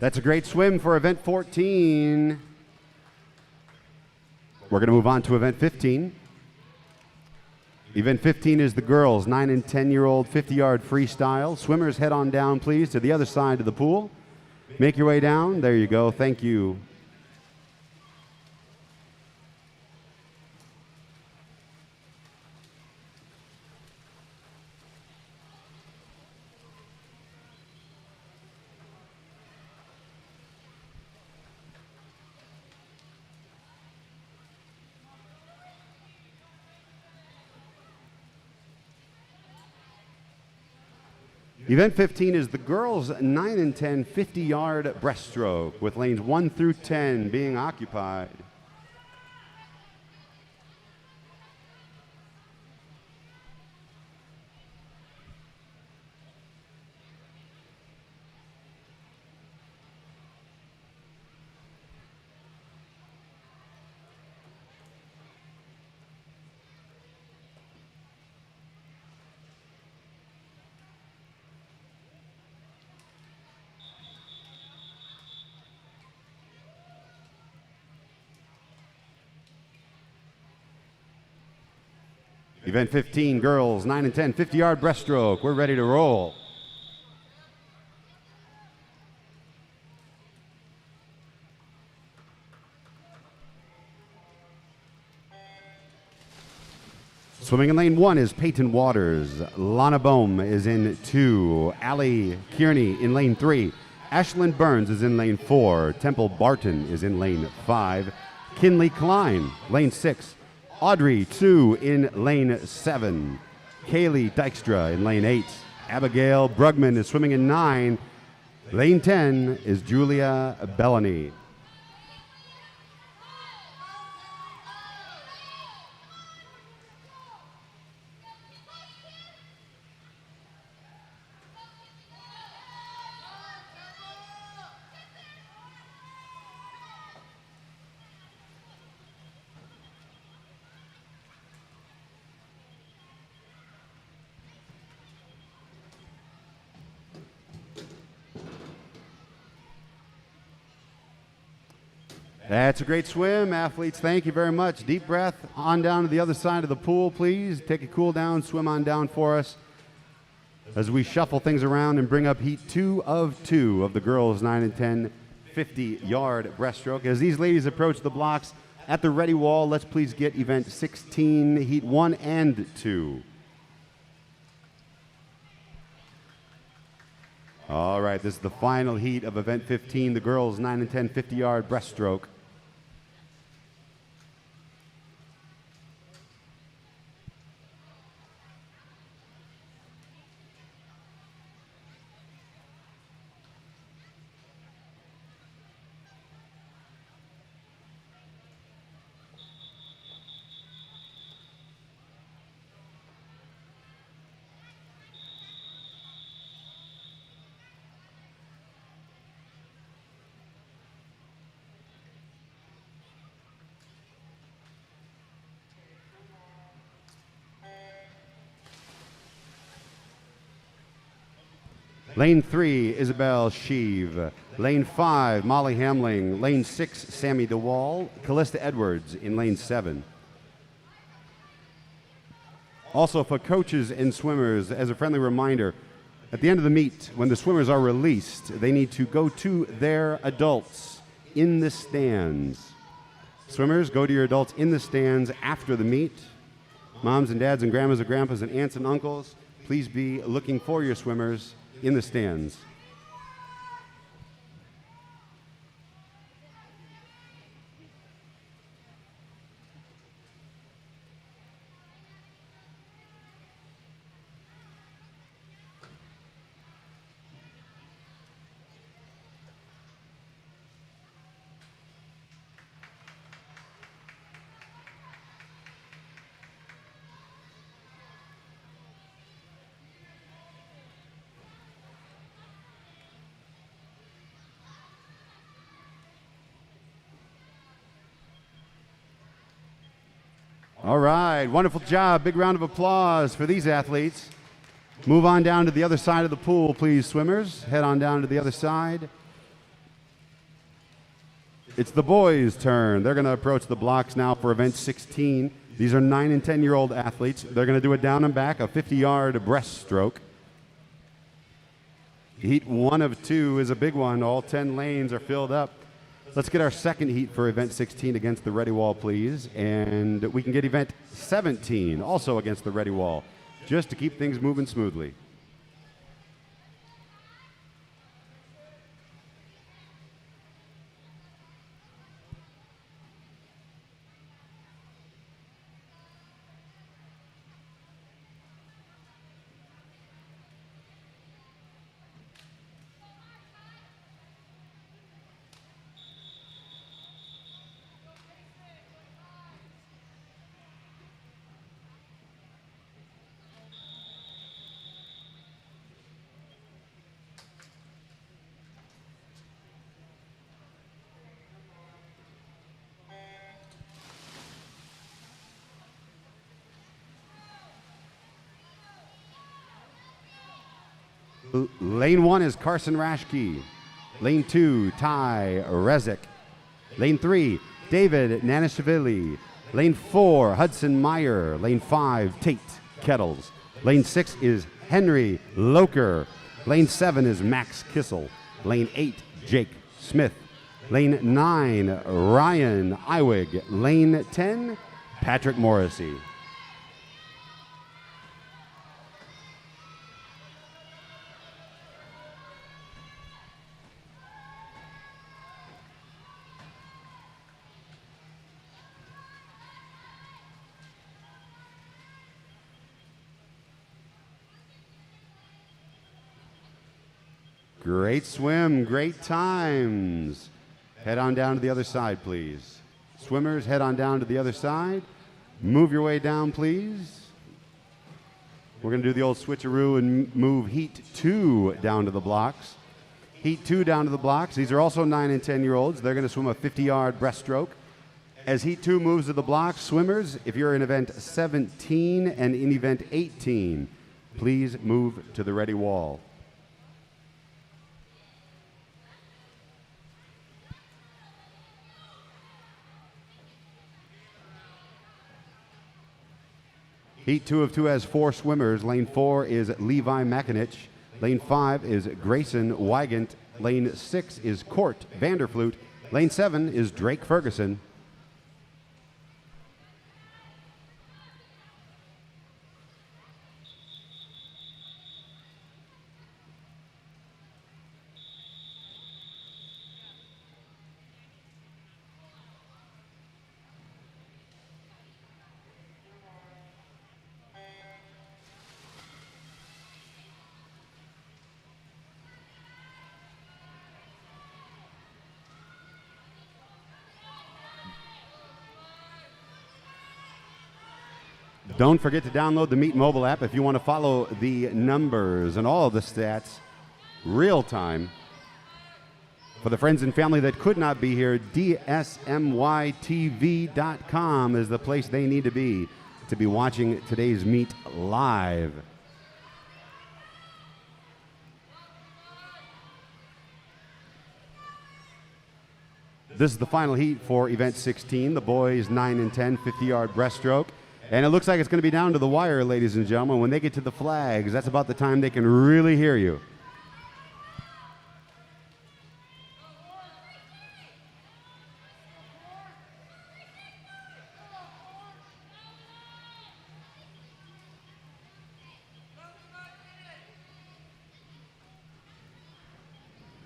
That's a great swim for event 14. We're going to move on to event 15. Event 15 is the girls' 9 and 10-year-old 50-yard freestyle. Swimmers, head on down, please, to the other side of the pool. Make your way down. There you go. Thank you. Event 15 is the girls' 9 and 10 50-yard breaststroke with lanes 1 through 10 being occupied. Event 15, girls, 9 and 10, 50-yard breaststroke. We're ready to roll. Swimming in lane 1 is Peyton Waters. Lana Bohm is in 2. Allie Kearney in lane 3. Ashlyn Burns is in lane 4. Temple Barton is in lane 5. Kinley Klein, lane 6. Audrey 2 in lane 7. Kaylee Dykstra in lane 8. Abigail Brugman is swimming in 9. Lane 10 is Julia Bellany. That's a great swim, athletes. Thank you very much. Deep breath. On down to the other side of the pool, please. Take a cool down. Swim on down for us as we shuffle things around and bring up heat 2 of the girls' 9 and 10 50-yard breaststroke. As these ladies approach the blocks at the ready wall, let's please get event 16, heat 1 and 2. All right, this is the final heat of event 15, the girls' 9 and 10 50-yard breaststroke. Lane 3, Isabel Sheave. Lane 5, Molly Hamling. Lane 6, Sammy DeWall. Callista Edwards in lane 7. Also, for coaches and swimmers, as a friendly reminder, at the end of the meet, when the swimmers are released, they need to go to their adults in the stands. Swimmers, go to your adults in the stands after the meet. Moms and dads and grandmas and grandpas and aunts and uncles, please be looking for your swimmers in the stands. All right, wonderful job. Big round of applause for these athletes. Move on down to the other side of the pool, please, swimmers. Head on down to the other side. It's the boys' turn. They're going to approach the blocks now for event 16. These are 9 and 10-year-old athletes. They're going to do a down and back, a 50-yard breaststroke. Heat 1 of 2 is a big one. All 10 lanes are filled up. Let's get our second heat for event 16 against the ready wall, please. And we can get event 17 also against the ready wall, just to keep things moving smoothly. Lane 1 is Carson Rashke. Lane 2, Ty Rezik. Lane 3, David Nanishvili. Lane 4, Hudson Meyer. Lane 5, Tate Kettles. Lane 6 is Henry Loker. Lane 7 is Max Kissel. Lane 8, Jake Smith. Lane 9, Ryan Iwig. Lane 10, Patrick Morrissey. Great swim, great times. Head on down to the other side, please. Swimmers, head on down to the other side. Move your way down, please. We're going to do the old switcheroo and move Heat 2 down to the blocks. Heat 2 down to the blocks. These are also 9 and 10-year-olds. They're going to swim a 50-yard breaststroke. As Heat 2 moves to the blocks, swimmers, if you're in event 17 and in event 18, please move to the ready wall. Heat 2 of 2 has 4 swimmers. Lane 4 is Levi Makinich. Lane 5 is Grayson Wygant. Lane 6 is Court Vanderflute. Lane 7 is Drake Ferguson. Don't forget to download the Meet mobile app if you want to follow the numbers and all of the stats real time. For the friends and family that could not be here, DSMYTV.com is the place they need to be watching today's meet live. This is the final heat for event 16, the boys 9 and 10 50-yard breaststroke. And it looks like it's going to be down to the wire, ladies and gentlemen. When they get to the flags, that's about the time they can really hear you.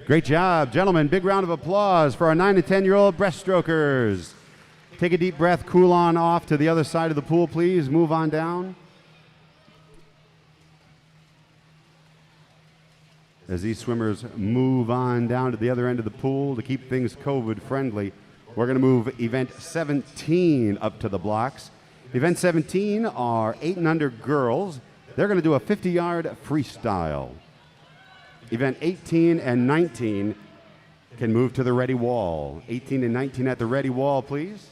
Great job, gentlemen. Big round of applause for our 9 and 10-year-old breaststrokers. Take a deep breath, cool on off to the other side of the pool, please. Move on down. As these swimmers move on down to the other end of the pool to keep things COVID-friendly, we're going to move event 17 up to the blocks. Event 17 are 8 and under girls. They're going to do a 50-yard freestyle. Event 18 and 19 can move to the ready wall. 18 and 19 at the ready wall, please.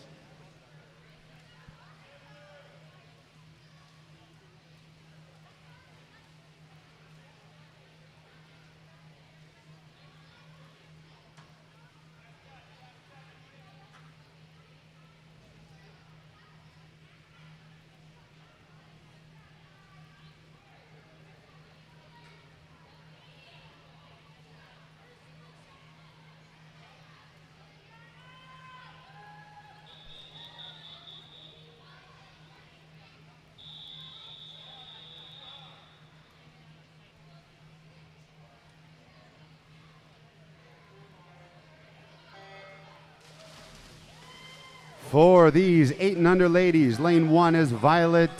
For these 8 and under ladies, lane 1 is Violet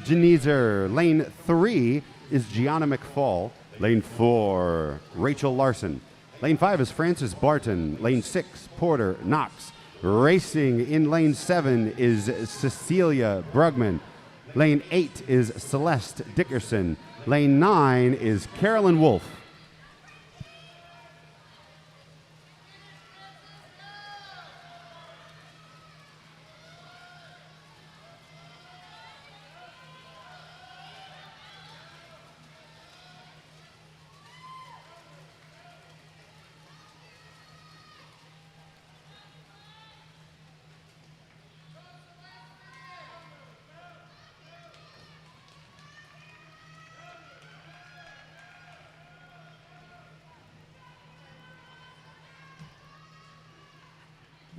Genezer. Lane 3 is Gianna McFall. Lane 4, Rachel Larson. Lane 5 is Frances Barton. Lane 6, Porter Knox. Racing in lane 7 is Cecilia Brugman. Lane 8 is Celeste Dickerson. Lane 9 is Carolyn Wolf.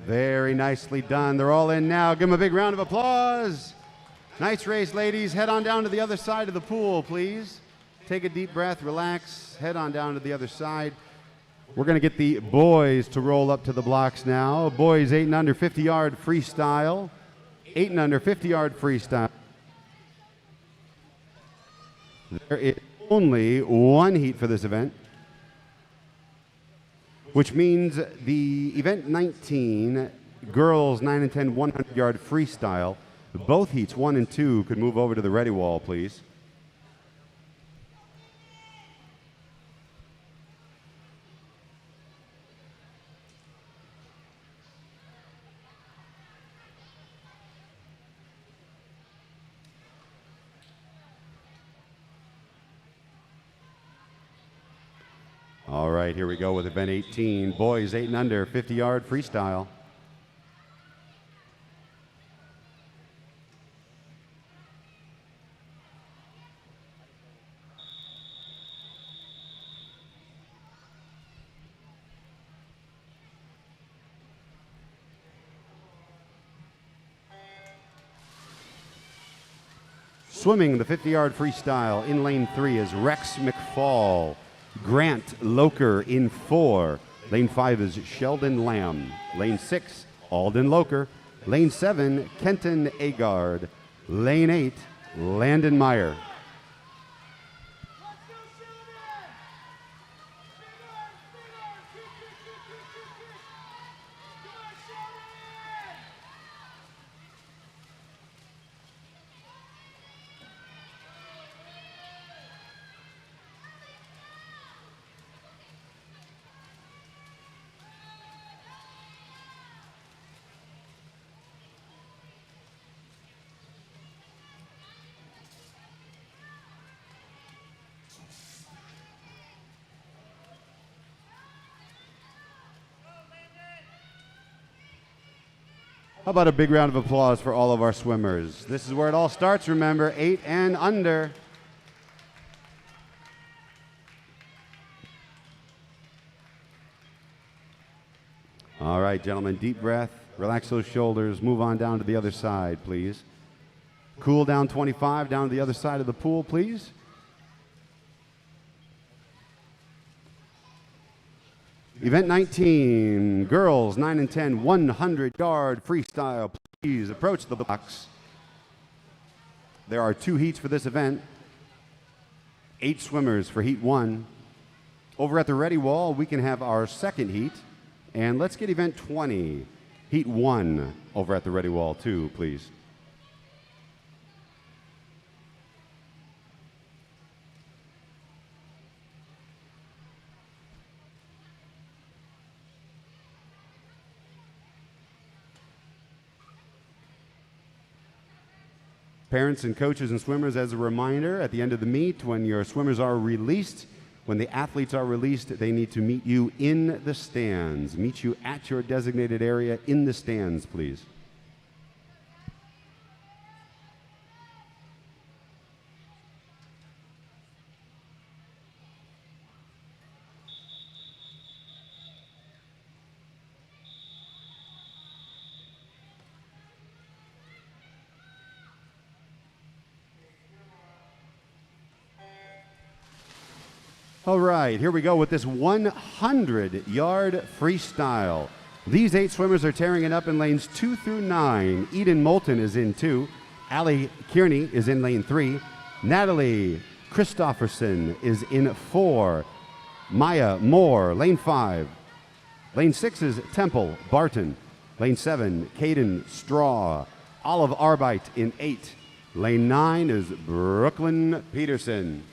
Very nicely done. They're all in now. Give them a big round of applause. Nice race, ladies. Head on down to the other side of the pool, please. Take a deep breath, relax, head on down to the other side. We're going to get the boys to roll up to the blocks now. Boys 8 and under 50-yard freestyle. 8 and under 50-yard freestyle. There is only one heat for this event, which means the event 19, girls 9 and 10 100-yard freestyle, both heats 1 and 2 could move over to the ready wall, please. All right, here we go with event 18, boys 8 and under 50-yard freestyle. Swimming the 50-yard freestyle in lane 3 is Rex McFall. Grant Loker in 4. Lane 5 is Sheldon Lamb. Lane 6, Alden Loker. Lane 7, Kenton Agard. Lane 8, Landon Meyer. How about a big round of applause for all of our swimmers? This is where it all starts, remember, 8 and under. All right, gentlemen, deep breath, relax those shoulders, move on down to the other side, please. Cool down 25, down to the other side of the pool, please. Event 19, girls 9 and 10, 100-yard freestyle. Please approach the blocks. There are 2 heats for this event, 8 swimmers for heat 1. Over at the ready wall, we can have our second heat. And let's get event 20, heat 1, over at the ready wall too, please. Parents and coaches and swimmers, as a reminder, at the end of the meet, when your swimmers are released, when the athletes are released, they need to meet you in the stands. Meet you at your designated area in the stands, please. All right, here we go with this 100-yard freestyle. These 8 swimmers are tearing it up in lanes 2 through 9. Eden Moulton is in 2. Allie Kearney is in lane 3. Natalie Christofferson is in 4. Maya Moore, lane 5. Lane 6 is Temple Barton. Lane 7, Caden Straw. Olive Arbite in 8. Lane 9 is Brooklyn Peterson.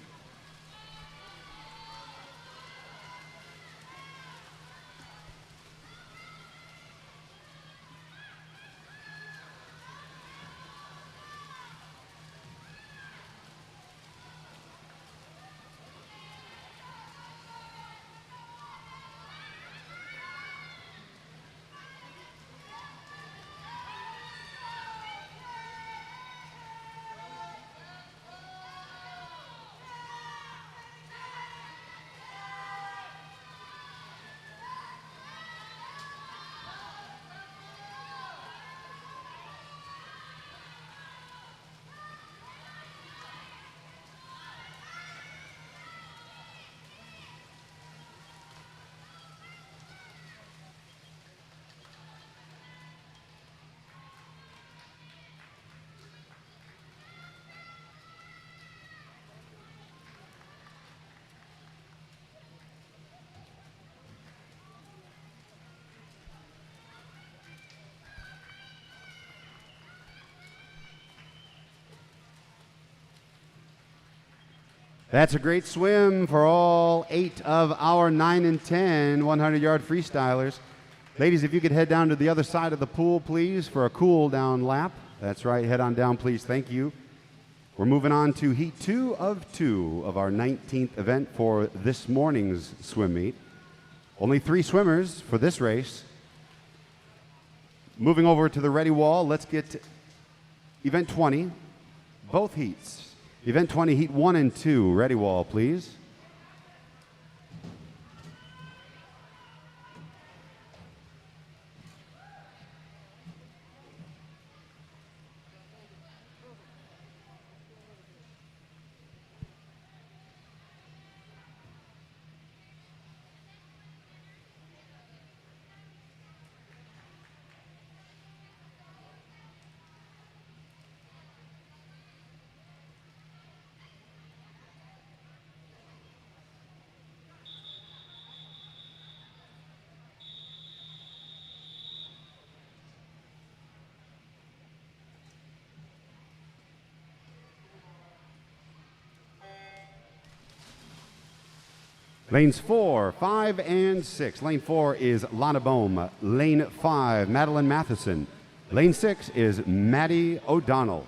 That's a great swim for all 8 of our 9 and 10 100-yard freestylers. Ladies, if you could head down to the other side of the pool, please, for a cool down lap. That's right, head on down, please. Thank you. We're moving on to heat 2 of our 19th event for this morning's swim meet. Only 3 swimmers for this race. Moving over to the ready wall, let's get event 20, both heats. Event 20, heat 1 and 2. Ready wall, please. Lanes 4, 5, and 6. Lane 4 is Lana Bohm. Lane 5, Madeline Matheson. Lane 6 is Maddie O'Donnell.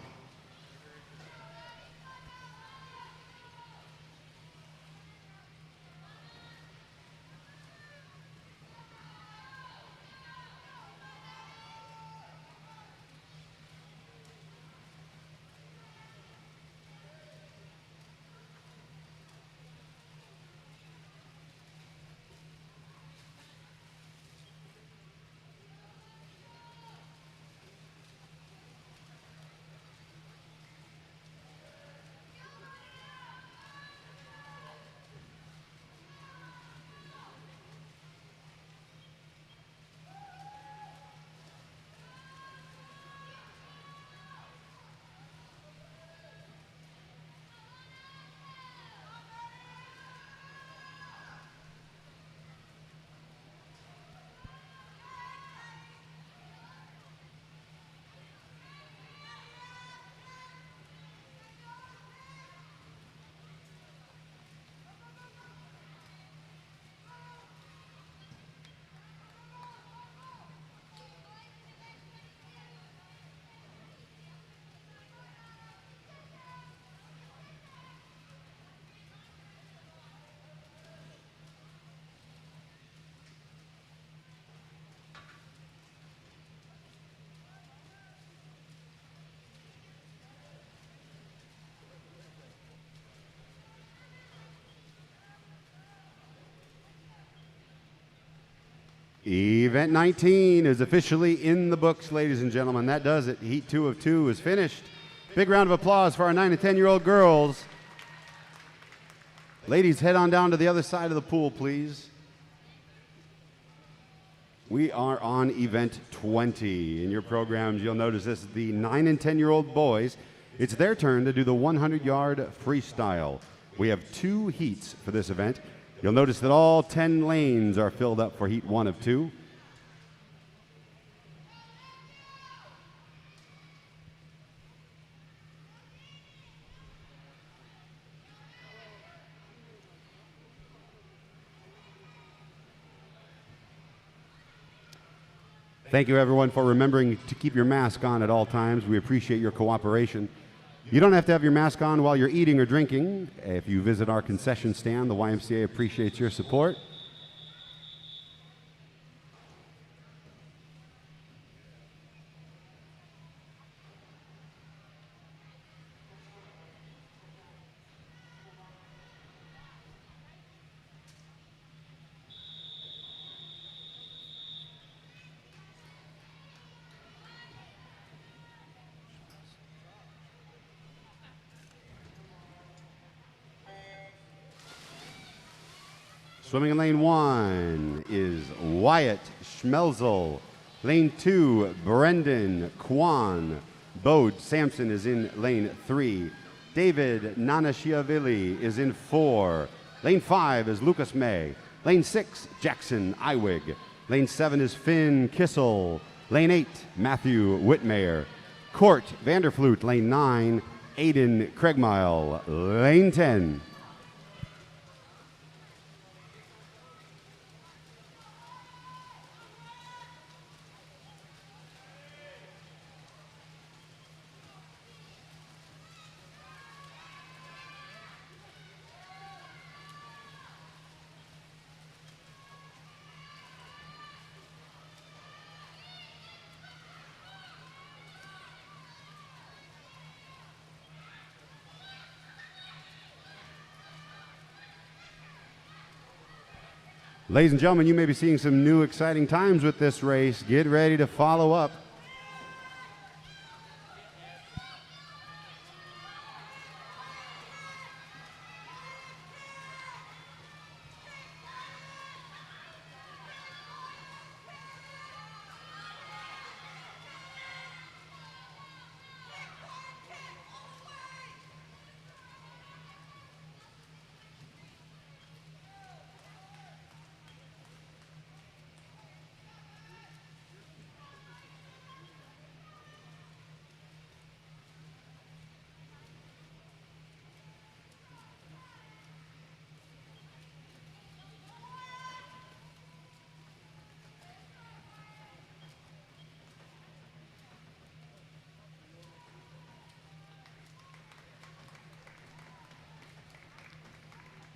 Event 19 is officially in the books, ladies and gentlemen. That does it. Heat 2 of 2 is finished. Big round of applause for our 9 and 10-year-old girls. Ladies, head on down to the other side of the pool, please. We are on event 20. In your programs, you'll notice this is the 9 and 10-year-old boys. It's their turn to do the 100-yard freestyle. We have 2 heats for this event. You'll notice that all 10 lanes are filled up for heat 1 of 2. Thank you, everyone, for remembering to keep your mask on at all times. We appreciate your cooperation. You don't have to have your mask on while you're eating or drinking. If you visit our concession stand, the YMCA appreciates your support. Swimming in lane 1 is Wyatt Schmelzel. Lane 2, Brendan Kwan. Bode Sampson is in lane 3. David Nanashiavili is in 4. Lane 5 is Lucas May. Lane 6, Jackson Iwig. Lane 7 is Finn Kissel. Lane 8, Matthew Whitmayer. Court Vanderflute. Lane 9, Aiden Craigmile. Lane 10. Ladies and gentlemen, you may be seeing some new exciting times with this race. Get ready to follow up.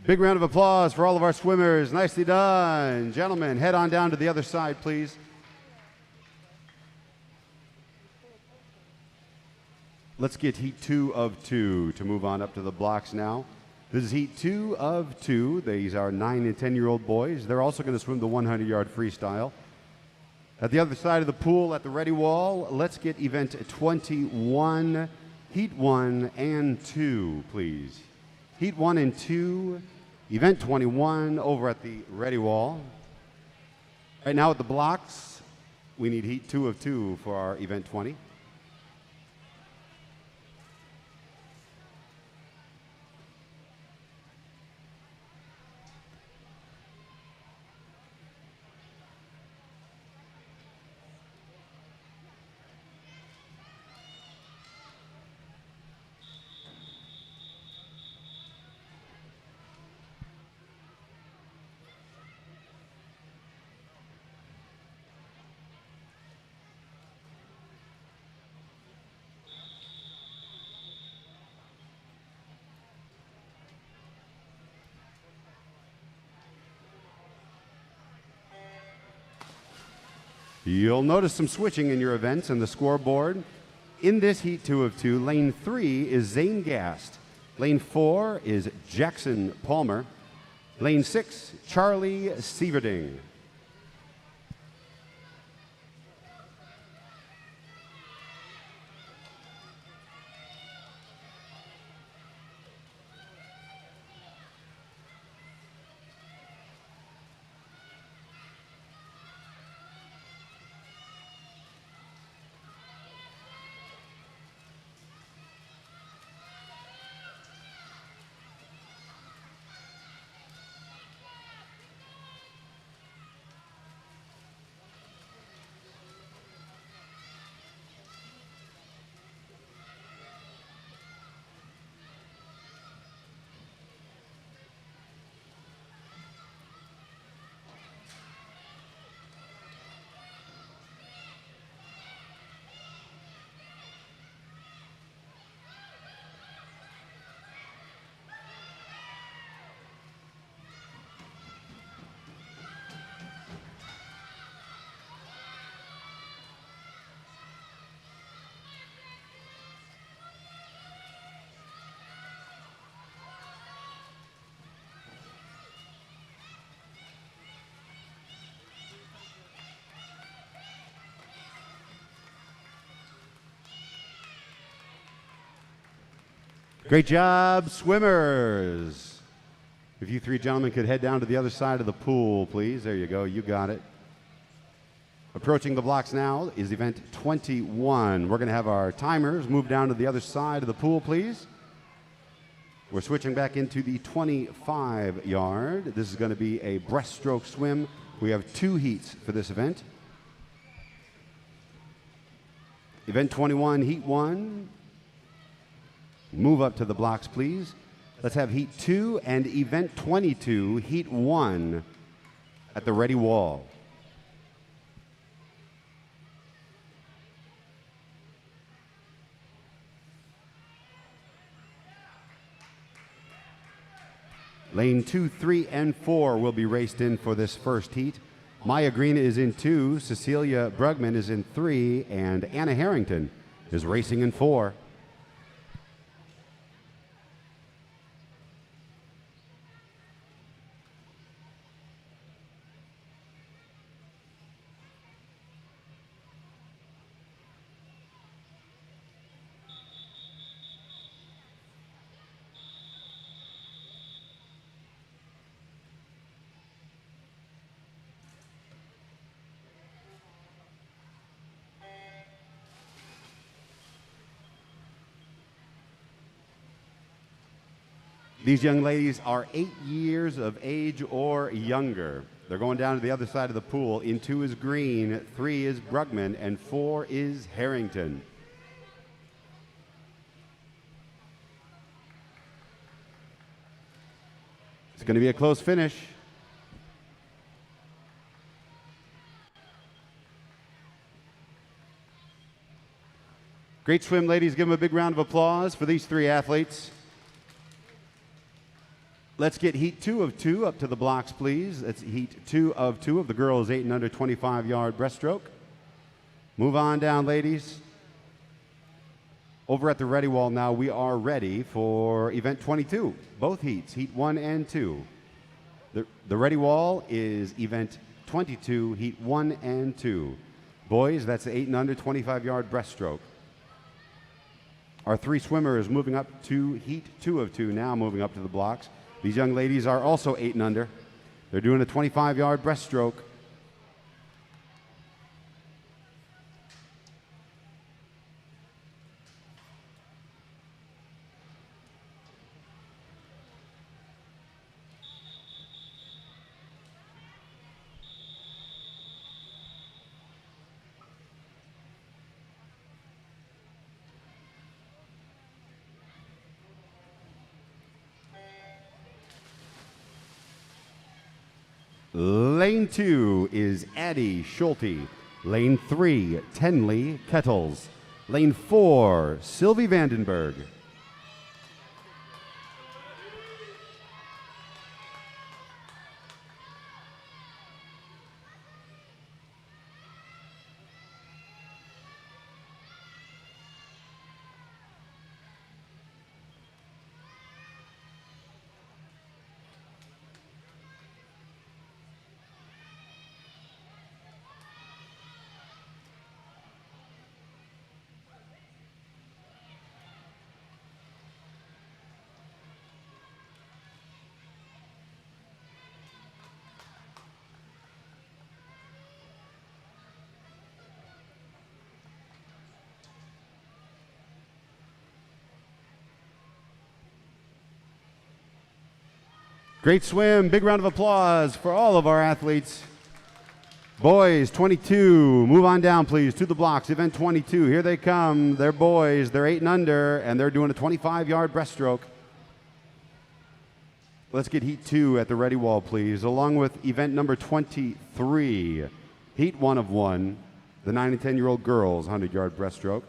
Big round of applause for all of our swimmers. Nicely done. Gentlemen, head on down to the other side, please. Let's get heat 2 of 2 to move on up to the blocks now. This is heat 2 of 2. These are 9 and 10-year-old boys. They're also going to swim the 100-yard freestyle. At the other side of the pool at the ready wall, let's get event 21, heat 1 and 2, please. Heat 1 and 2, event 21 over at the ready wall. Right now at the blocks, we need heat 2 of 2 for our event 20. You'll notice some switching in your events and the scoreboard. In this heat 2 of 2, lane 3 is Zane Gast. Lane 4 is Jackson Palmer. Lane 6, Charlie Sieverding. Great job, swimmers. If you three gentlemen could head down to the other side of the pool, please. There you go. You got it. Approaching the blocks now is event 21. We're going to have our timers move down to the other side of the pool, please. We're switching back into the 25-yard. This is going to be a breaststroke swim. We have 2 heats for this event. Event 21, heat 1. Move up to the blocks, please. Let's have heat 2 and event 22, heat 1 at the ready wall. Lane 2, 3, and 4 will be raced in for this first heat. Maya Green is in 2, Cecilia Brugman is in 3, and Anna Harrington is racing in 4. These young ladies are 8 years of age or younger. They're going down to the other side of the pool. In 2 is Green, 3 is Brugman, and 4 is Harrington. It's going to be a close finish. Great swim, ladies. Give them a big round of applause for these 3 athletes. Let's get heat 2 of 2 up to the blocks, please. That's heat 2 of 2 of the girls 8 and under 25-yard breaststroke. Move on down, ladies. Over at the ready wall now, we are ready for event 22, both heats, heat 1 and 2. The ready wall is event 22, heat 1 and 2. Boys, that's the 8 and under 25-yard breaststroke. Our 3 swimmers moving up to heat 2 of 2 now, moving up to the blocks. These young ladies are also 8 and under. They're doing a 25-yard breaststroke. Lane 2 is Addie Schulte. Lane 3, Tenley Kettles. Lane 4, Sylvie Vandenberg. Great swim. Big round of applause for all of our athletes. Boys, 22. Move on down, please, to the blocks. Event 22. Here they come. They're boys. They're 8 and under, and they're doing a 25-yard breaststroke. Let's get heat 2 at the ready wall, please, along with event number 23. Heat 1 of 1, the 9 and 10-year-old girls, 100-yard breaststroke.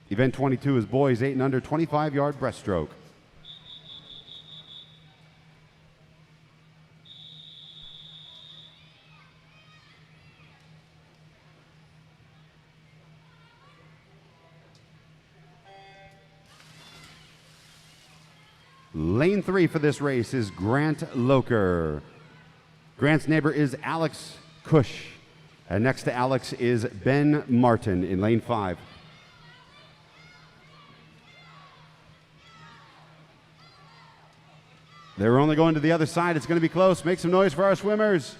Event 22 is boys 8 and under 25-yard breaststroke. Lane 3 for this race is Grant Loker. Grant's neighbor is Alex Cush. And next to Alex is Ben Martin in lane 5. They're only going to the other side. It's going to be close. Make some noise for our swimmers.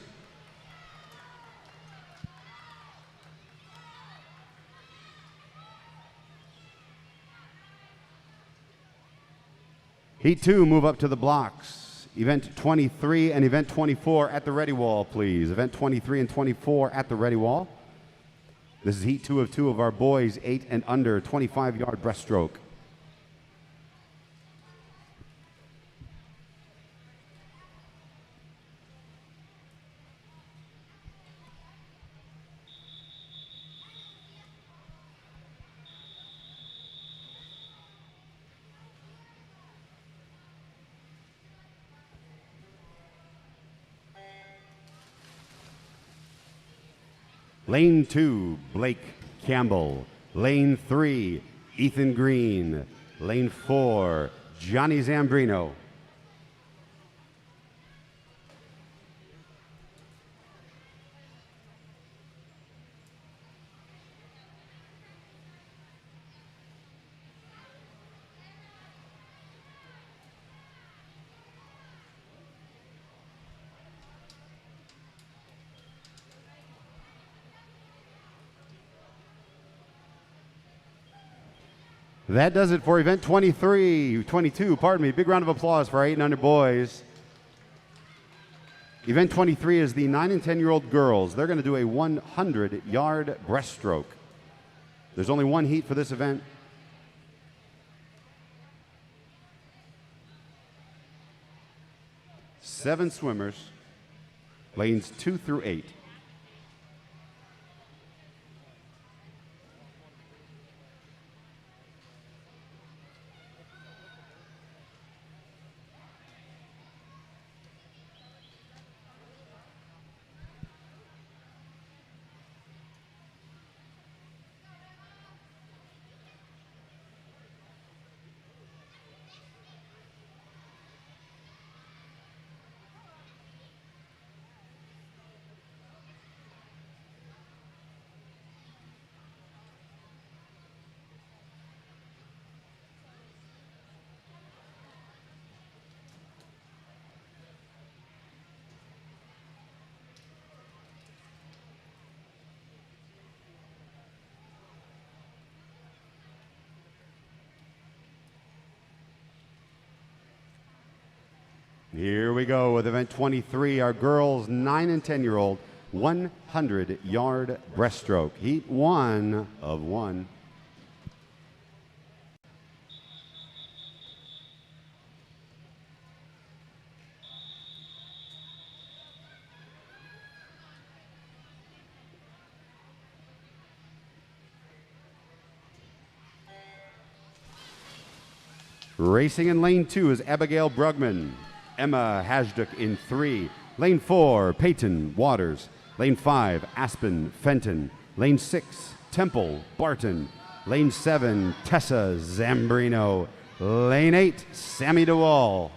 Heat 2 move up to the blocks. Event 23 and event 24 at the ready wall, please. Event 23 and 24 at the ready wall. This is heat 2 of 2 of our boys 8 and under 25-yard breaststroke. Lane 2, Blake Campbell. Lane 3, Ethan Green. Lane 4, Johnny Zambrino. That does it for event 22, pardon me. Big round of applause for our 8 and under boys. Event 23 is the 9 and 10-year-old girls. They're going to do a 100-yard breaststroke. There's only one heat for this event. Seven swimmers, lanes 2 through 8. Here we go with event 23, our girls 9 and 10-year-old 100-yard breaststroke. Heat 1 of 1. Racing in lane 2 is Abigail Brugman. Emma Hasduk in 3. Lane 4, Peyton Waters. Lane 5, Aspen Fenton. Lane 6, Temple Barton. Lane 7, Tessa Zambrino. Lane 8, Sammy DeWall.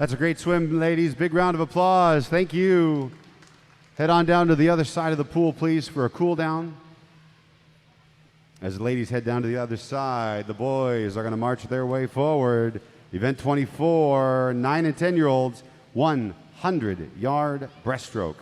That's a great swim, ladies. Big round of applause. Thank you. Head on down to the other side of the pool, please, for a cool down. As the ladies head down to the other side, the boys are going to march their way forward. Event 24, 9 and 10-year-olds, 100-yard breaststroke.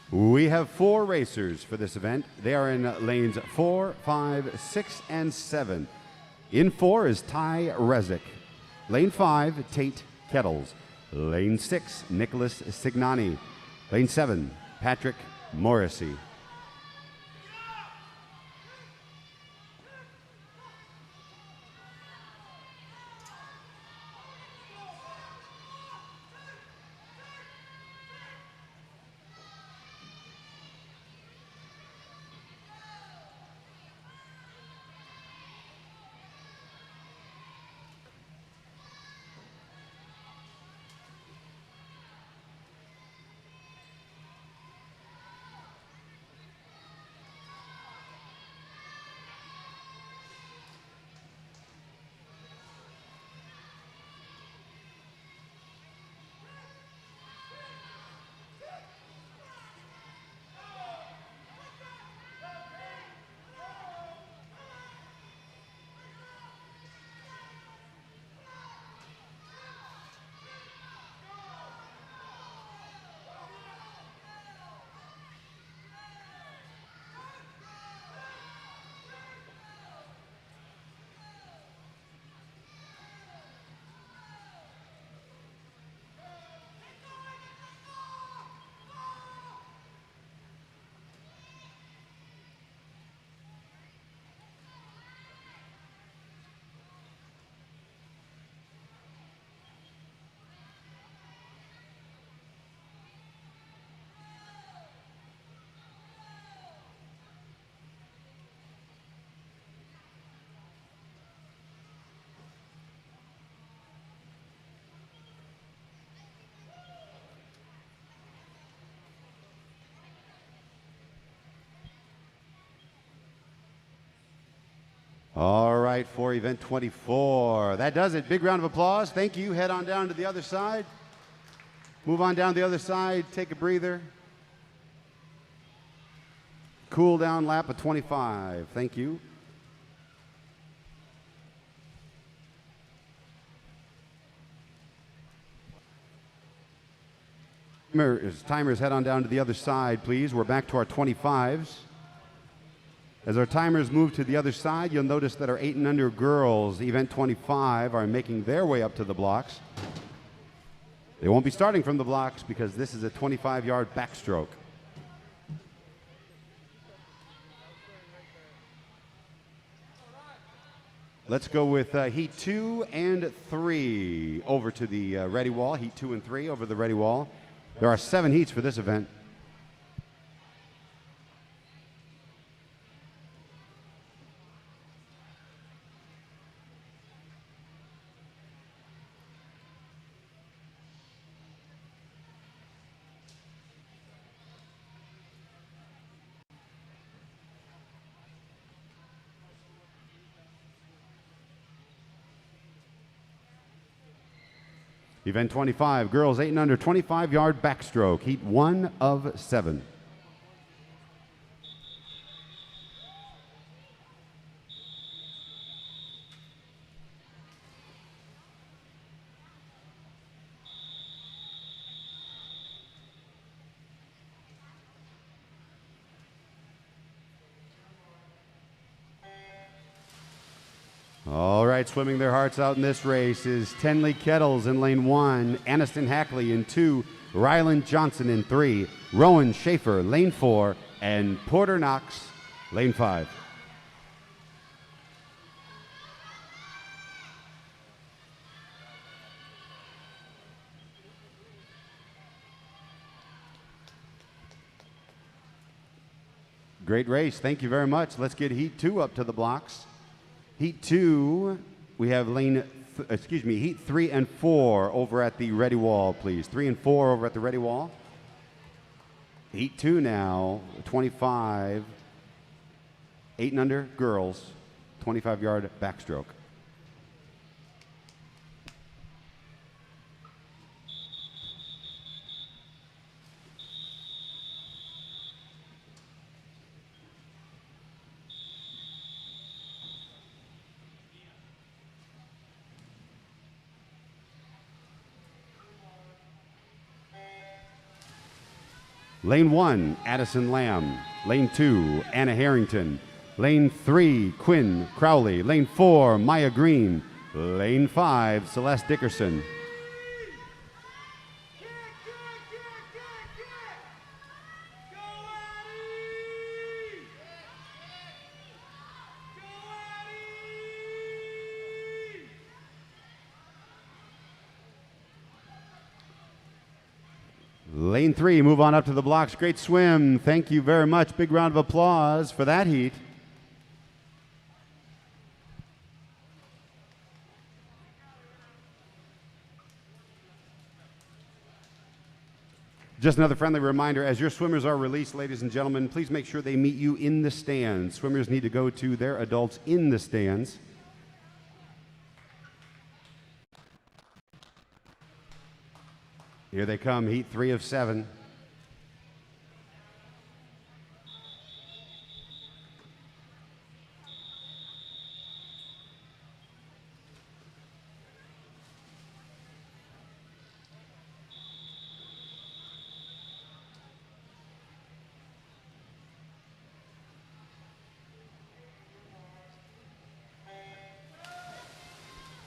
We have 4 racers for this event. They are in lanes 4, 5, 6, and 7. In 4 is Ty Rezick. Lane 5, Tate Kettles. Lane 6, Nicholas Signani. Lane 7, Patrick Morrissey. All right, for event 24. That does it. Big round of applause. Thank you. Head on down to the other side. Move on down to the other side. Take a breather. Cool down lap of 25. Thank you. Timers, head on down to the other side, please. We're back to our 25s. As our timers move to the other side, you'll notice that our 8 and under girls, event 25, are making their way up to the blocks. They won't be starting from the blocks because this is a 25-yard backstroke. Let's go with heat 2 and 3 over to the ready wall. Heat 2 and 3 over the ready wall. There are 7 heats for this event. Event 25, girls 8 and under, 25-yard backstroke, heat 1 of 7. All right, swimming their hearts out in this race is Tenley Kettles in lane 1, Aniston Hackley in 2, Ryland Johnson in 3, Rowan Schaefer lane 4, and Porter Knox lane 5. Great race. Thank you very much. Let's get Heat 2 up to the blocks. Heat 2, we have Heat 3 and 4 over at the ready wall, please. 3 and 4 over at the ready wall. Heat 2 now, 25, 8 and under girls, 25-yard backstroke. Lane 1, Addison Lamb. Lane 2, Anna Harrington. Lane 3, Quinn Crowley. Lane 4, Maya Green. Lane 5, Celeste Dickerson. Lane 3, move on up to the blocks. Great swim. Thank you very much. Big round of applause for that heat. Just another friendly reminder, as your swimmers are released, ladies and gentlemen, please make sure they meet you in the stands. Swimmers need to go to their adults in the stands. Here they come, Heat 3 of 7.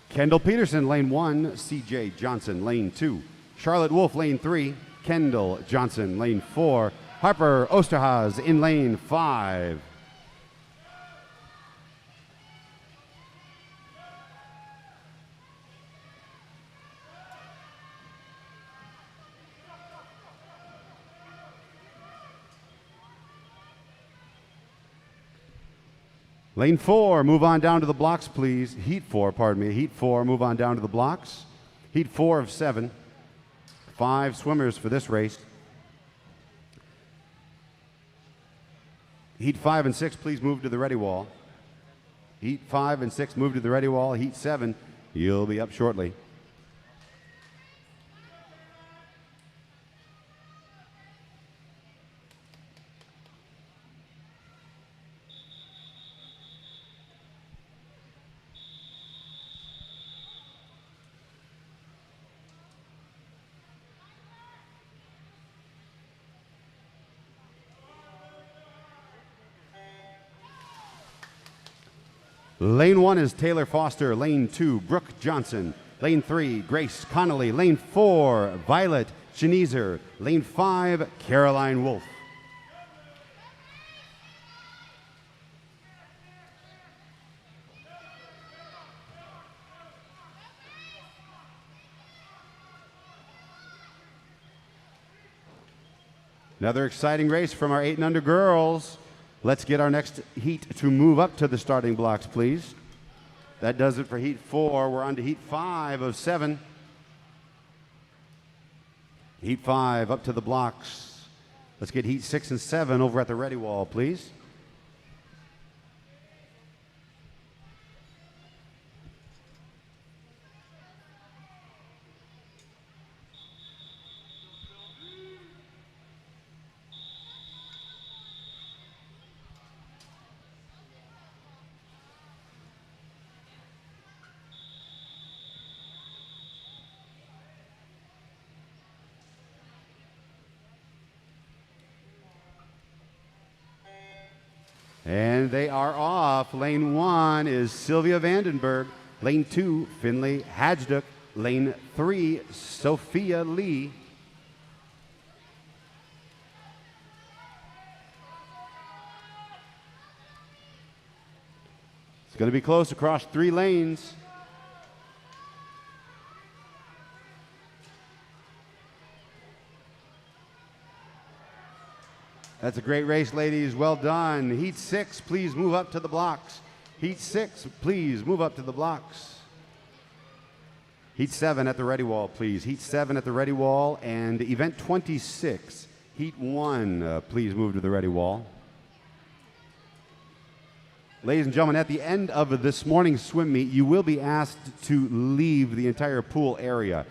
Kendall Peterson, lane 1. CJ Johnson, lane 2. Charlotte Wolf, lane 3. Kendall Johnson, lane 4. Harper Osterhaus in lane 5. Lane 4, move on down to the blocks, please. Heat 4, pardon me. Heat 4, move on down to the blocks. Heat 4 of 7. 5 swimmers for this race. Heat 5 and 6, please move to the ready wall. Heat 5 and 6, move to the ready wall. Heat 7, you'll be up shortly. Lane 1 is Taylor Foster. Lane 2, Brooke Johnson. Lane 3, Grace Connolly. Lane 4, Violet Schneezer. Lane 5, Caroline Wolf. Another exciting race from our 8 and under girls. Let's get our next heat to move up to the starting blocks, please. That does it for Heat 4. We're on to Heat 5 of 7. Heat 5 up to the blocks. Let's get Heat 6 and 7 over at the ready wall, please. And they are off. Lane 1 is Sylvia Vandenberg. Lane 2, Finley Hajduk. Lane 3, Sophia Lee. It's going to be close across 3 lanes. That's a great race, ladies. Well done. Heat 6, please move up to the blocks. Heat 6, please move up to the blocks. Heat 7 at the ready wall, please. Heat 7 at the ready wall. And event 26, Heat 1, please move to the ready wall. Ladies and gentlemen, at the end of this morning's swim meet, you will be asked to leave the entire pool area.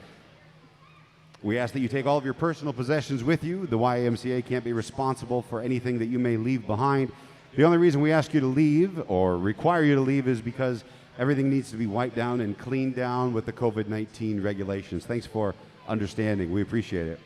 We ask that you take all of your personal possessions with you. The YMCA can't be responsible for anything that you may leave behind. The only reason we ask you to leave or require you to leave is because everything needs to be wiped down and cleaned down with the COVID-19 regulations. Thanks for understanding. We appreciate it.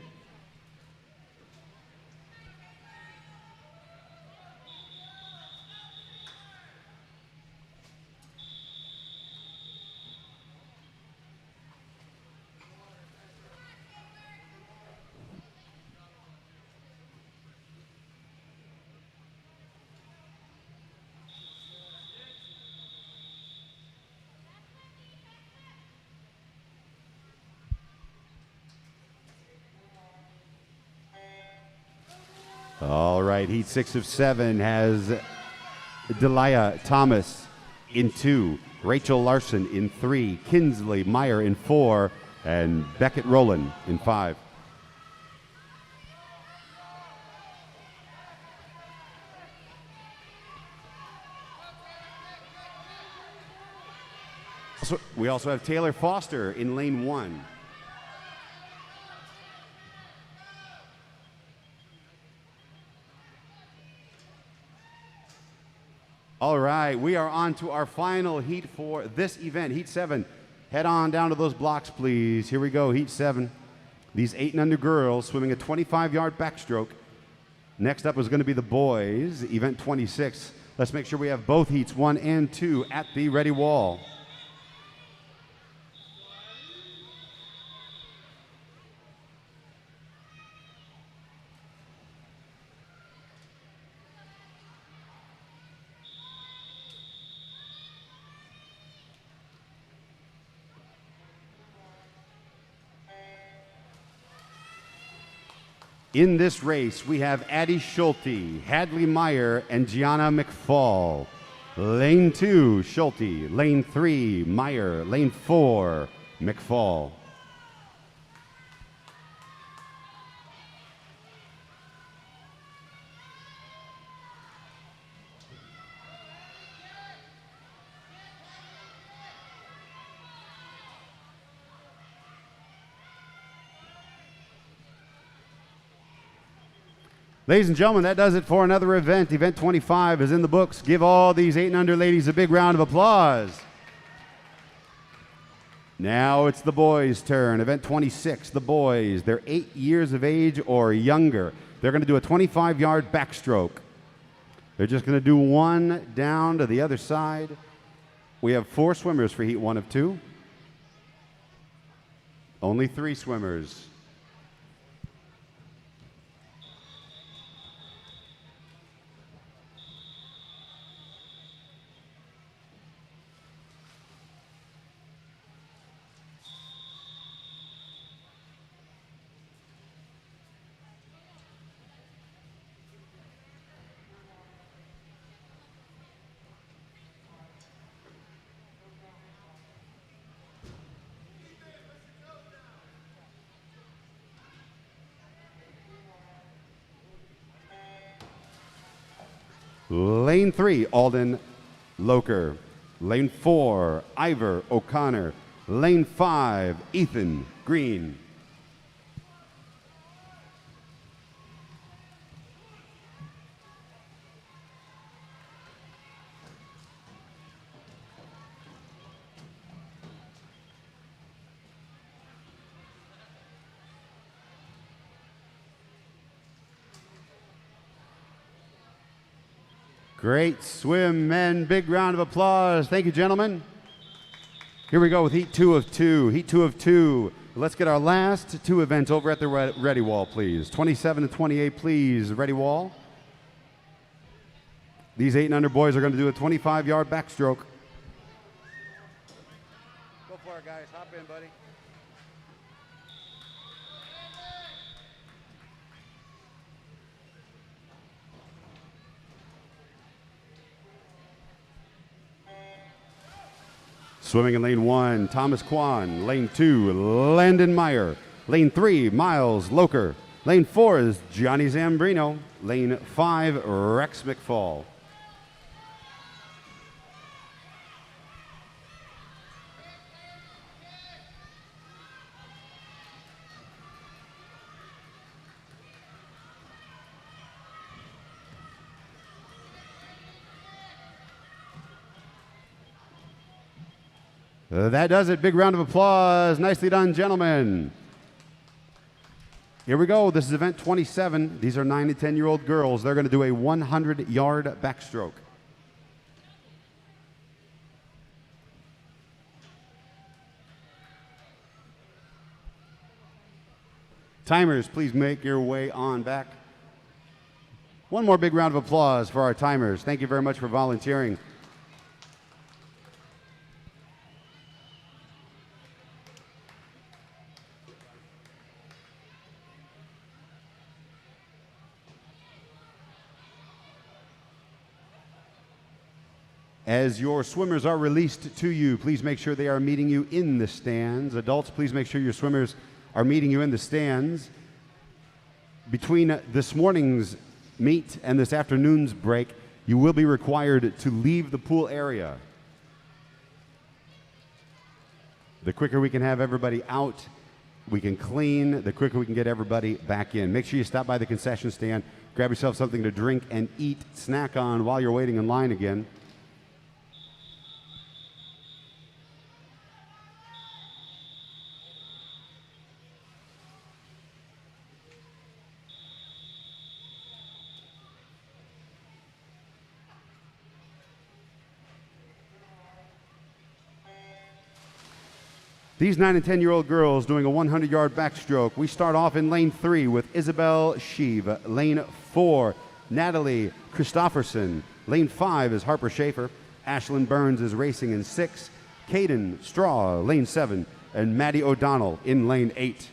All right, Heat 6 of 7 has Delia Thomas in 2, Rachel Larson in 3, Kinsley Meyer in 4, and Beckett Rowland in 5. We also have Taylor Foster in lane 1. All right, we are on to our final heat for this event, Heat 7. Head on down to those blocks, please. Here we go, Heat 7. These 8 and under girls swimming a 25-yard backstroke. Next up is going to be the boys, event 26. Let's make sure we have both heats, 1 and 2, at the ready wall. In this race, we have Addie Schulte, Hadley Meyer, and Gianna McFall. Lane 2, Schulte. Lane 3, Meyer. Lane 4, McFall. Ladies and gentlemen, that does it for another event. Event 25 is in the books. Give all these 8 and under ladies a big round of applause. Now it's the boys' turn. Event 26, the boys. They're 8 years of age or younger. They're going to do a 25-yard backstroke. They're just going to do one down to the other side. We have 4 swimmers for Heat 1 of 2. Only 3 swimmers. Lane 3, Alden Loker. Lane 4, Ivor O'Connor. Lane 5, Ethan Green. Great swim, men. Big round of applause. Thank you, gentlemen. Here we go with heat 2 of 2. Heat 2 of 2. Let's get our last two events over at the ready wall, please. 27 and 28, please. Ready wall. These 8 and under boys are going to do a 25-yard backstroke. Go for it, guys. Hop in, buddy. Swimming in lane 1, Thomas Kwan. Lane 2, Landon Meyer. Lane 3, Miles Loker. Lane 4 is Johnny Zambrino. Lane 5, Rex McFall. That does it. Big round of applause. Nicely done, gentlemen. Here we go. This is event 27. These are 9 to 10-year-old girls. They're going to do a 100-yard backstroke. Timers, please make your way on back. One more big round of applause for our timers. Thank you very much for volunteering. As your swimmers are released to you, please make sure they are meeting you in the stands. Adults, please make sure your swimmers are meeting you in the stands. Between this morning's meet and this afternoon's break, you will be required to leave the pool area. The quicker we can have everybody out, we can clean, the quicker we can get everybody back in. Make sure you stop by the concession stand, grab yourself something to drink and eat, snack on while you're waiting in line again. These 9 and 10-year-old girls doing a 100-yard backstroke. We start off in lane 3 with Isabel Sheave. Lane 4, Natalie Christofferson. Lane 5 is Harper Schaefer. Ashlyn Burns is racing in 6. Caden Straw, lane 7. And Maddie O'Donnell in lane 8.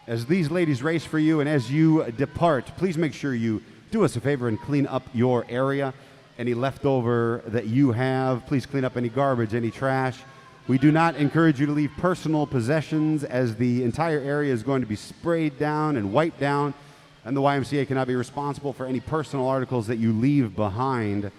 As these ladies race for you and as you depart, please make sure you do us a favor and clean up your area. Any leftover that you have, please clean up any garbage, any trash. We do not encourage you to leave personal possessions, as the entire area is going to be sprayed down and wiped down, and the YMCA cannot be responsible for any personal articles that you leave behind.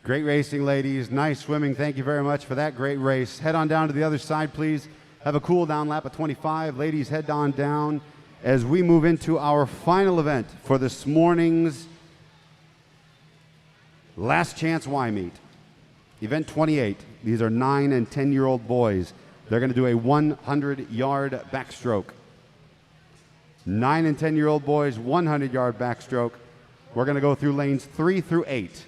Great racing, ladies. Nice swimming. Thank you very much for that great race. Head on down to the other side, please. Have a cool down lap of 25. Ladies, head on down as we move into our final event for this morning's Last Chance Y Meet. Event 28. These are 9 and 10-year-old boys. They're going to do a 100-yard backstroke. 9 and 10-year-old boys, 100-yard backstroke. We're going to go through lanes 3 through 8.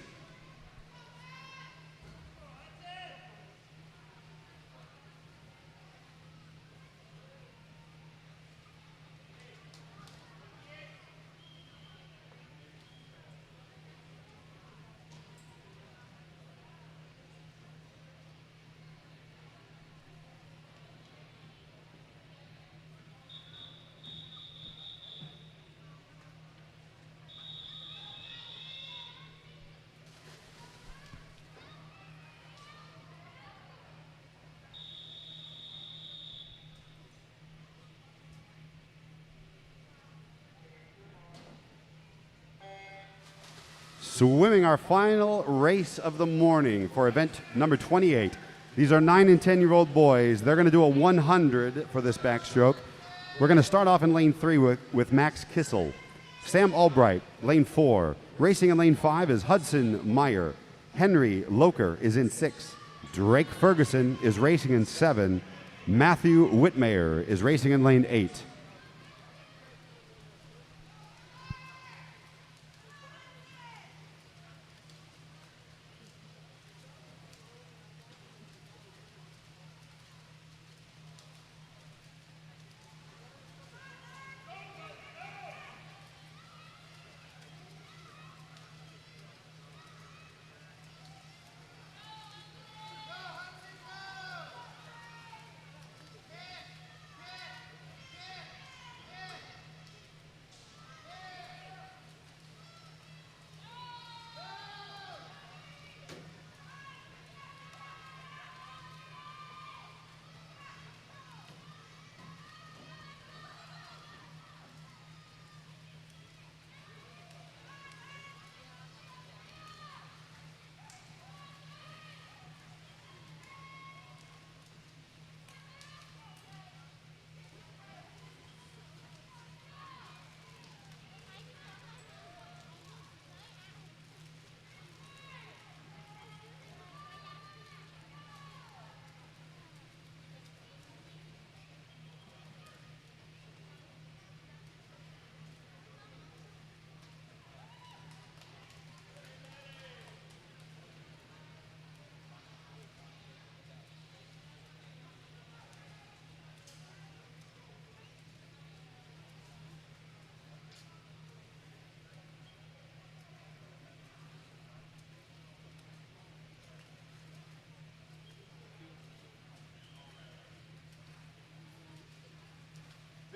Swimming our final race of the morning for event number 28. These are 9 and 10-year-old boys. They're going to do a 100 for this backstroke. We're going to start off in lane 3 with Max Kissel. Sam Albright, lane 4. Racing in lane 5 is Hudson Meyer. Henry Loker is in 6. Drake Ferguson is racing in 7. Matthew Whitmayer is racing in lane 8.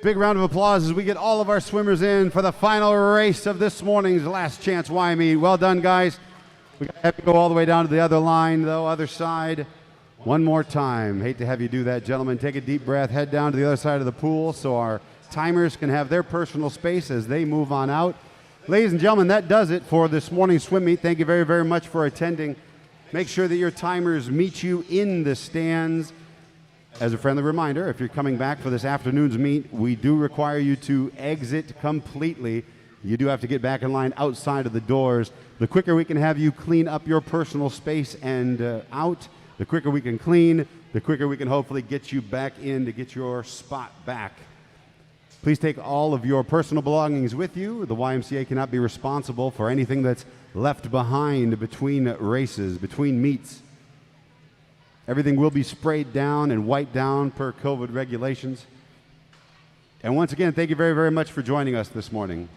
Big round of applause as we get all of our swimmers in for the final race of this morning's Last Chance Y Meet. Well done, guys. We have to go all the way down to the other line, though, other side. One more time. Hate to have you do that, gentlemen. Take a deep breath. Head down to the other side of the pool so our timers can have their personal space as they move on out. Ladies and gentlemen, that does it for this morning's swim meet. Thank you very, very much for attending. Make sure that your timers meet you in the stands. As a friendly reminder, if you're coming back for this afternoon's meet, we do require you to exit completely. You do have to get back in line outside of the doors. The quicker we can have you clean up your personal space and out, the quicker we can clean, the quicker we can hopefully get you back in to get your spot back. Please take all of your personal belongings with you. The YMCA cannot be responsible for anything that's left behind between races, between meets. Everything will be sprayed down and wiped down per COVID regulations. And once again, thank you very, very much for joining us this morning.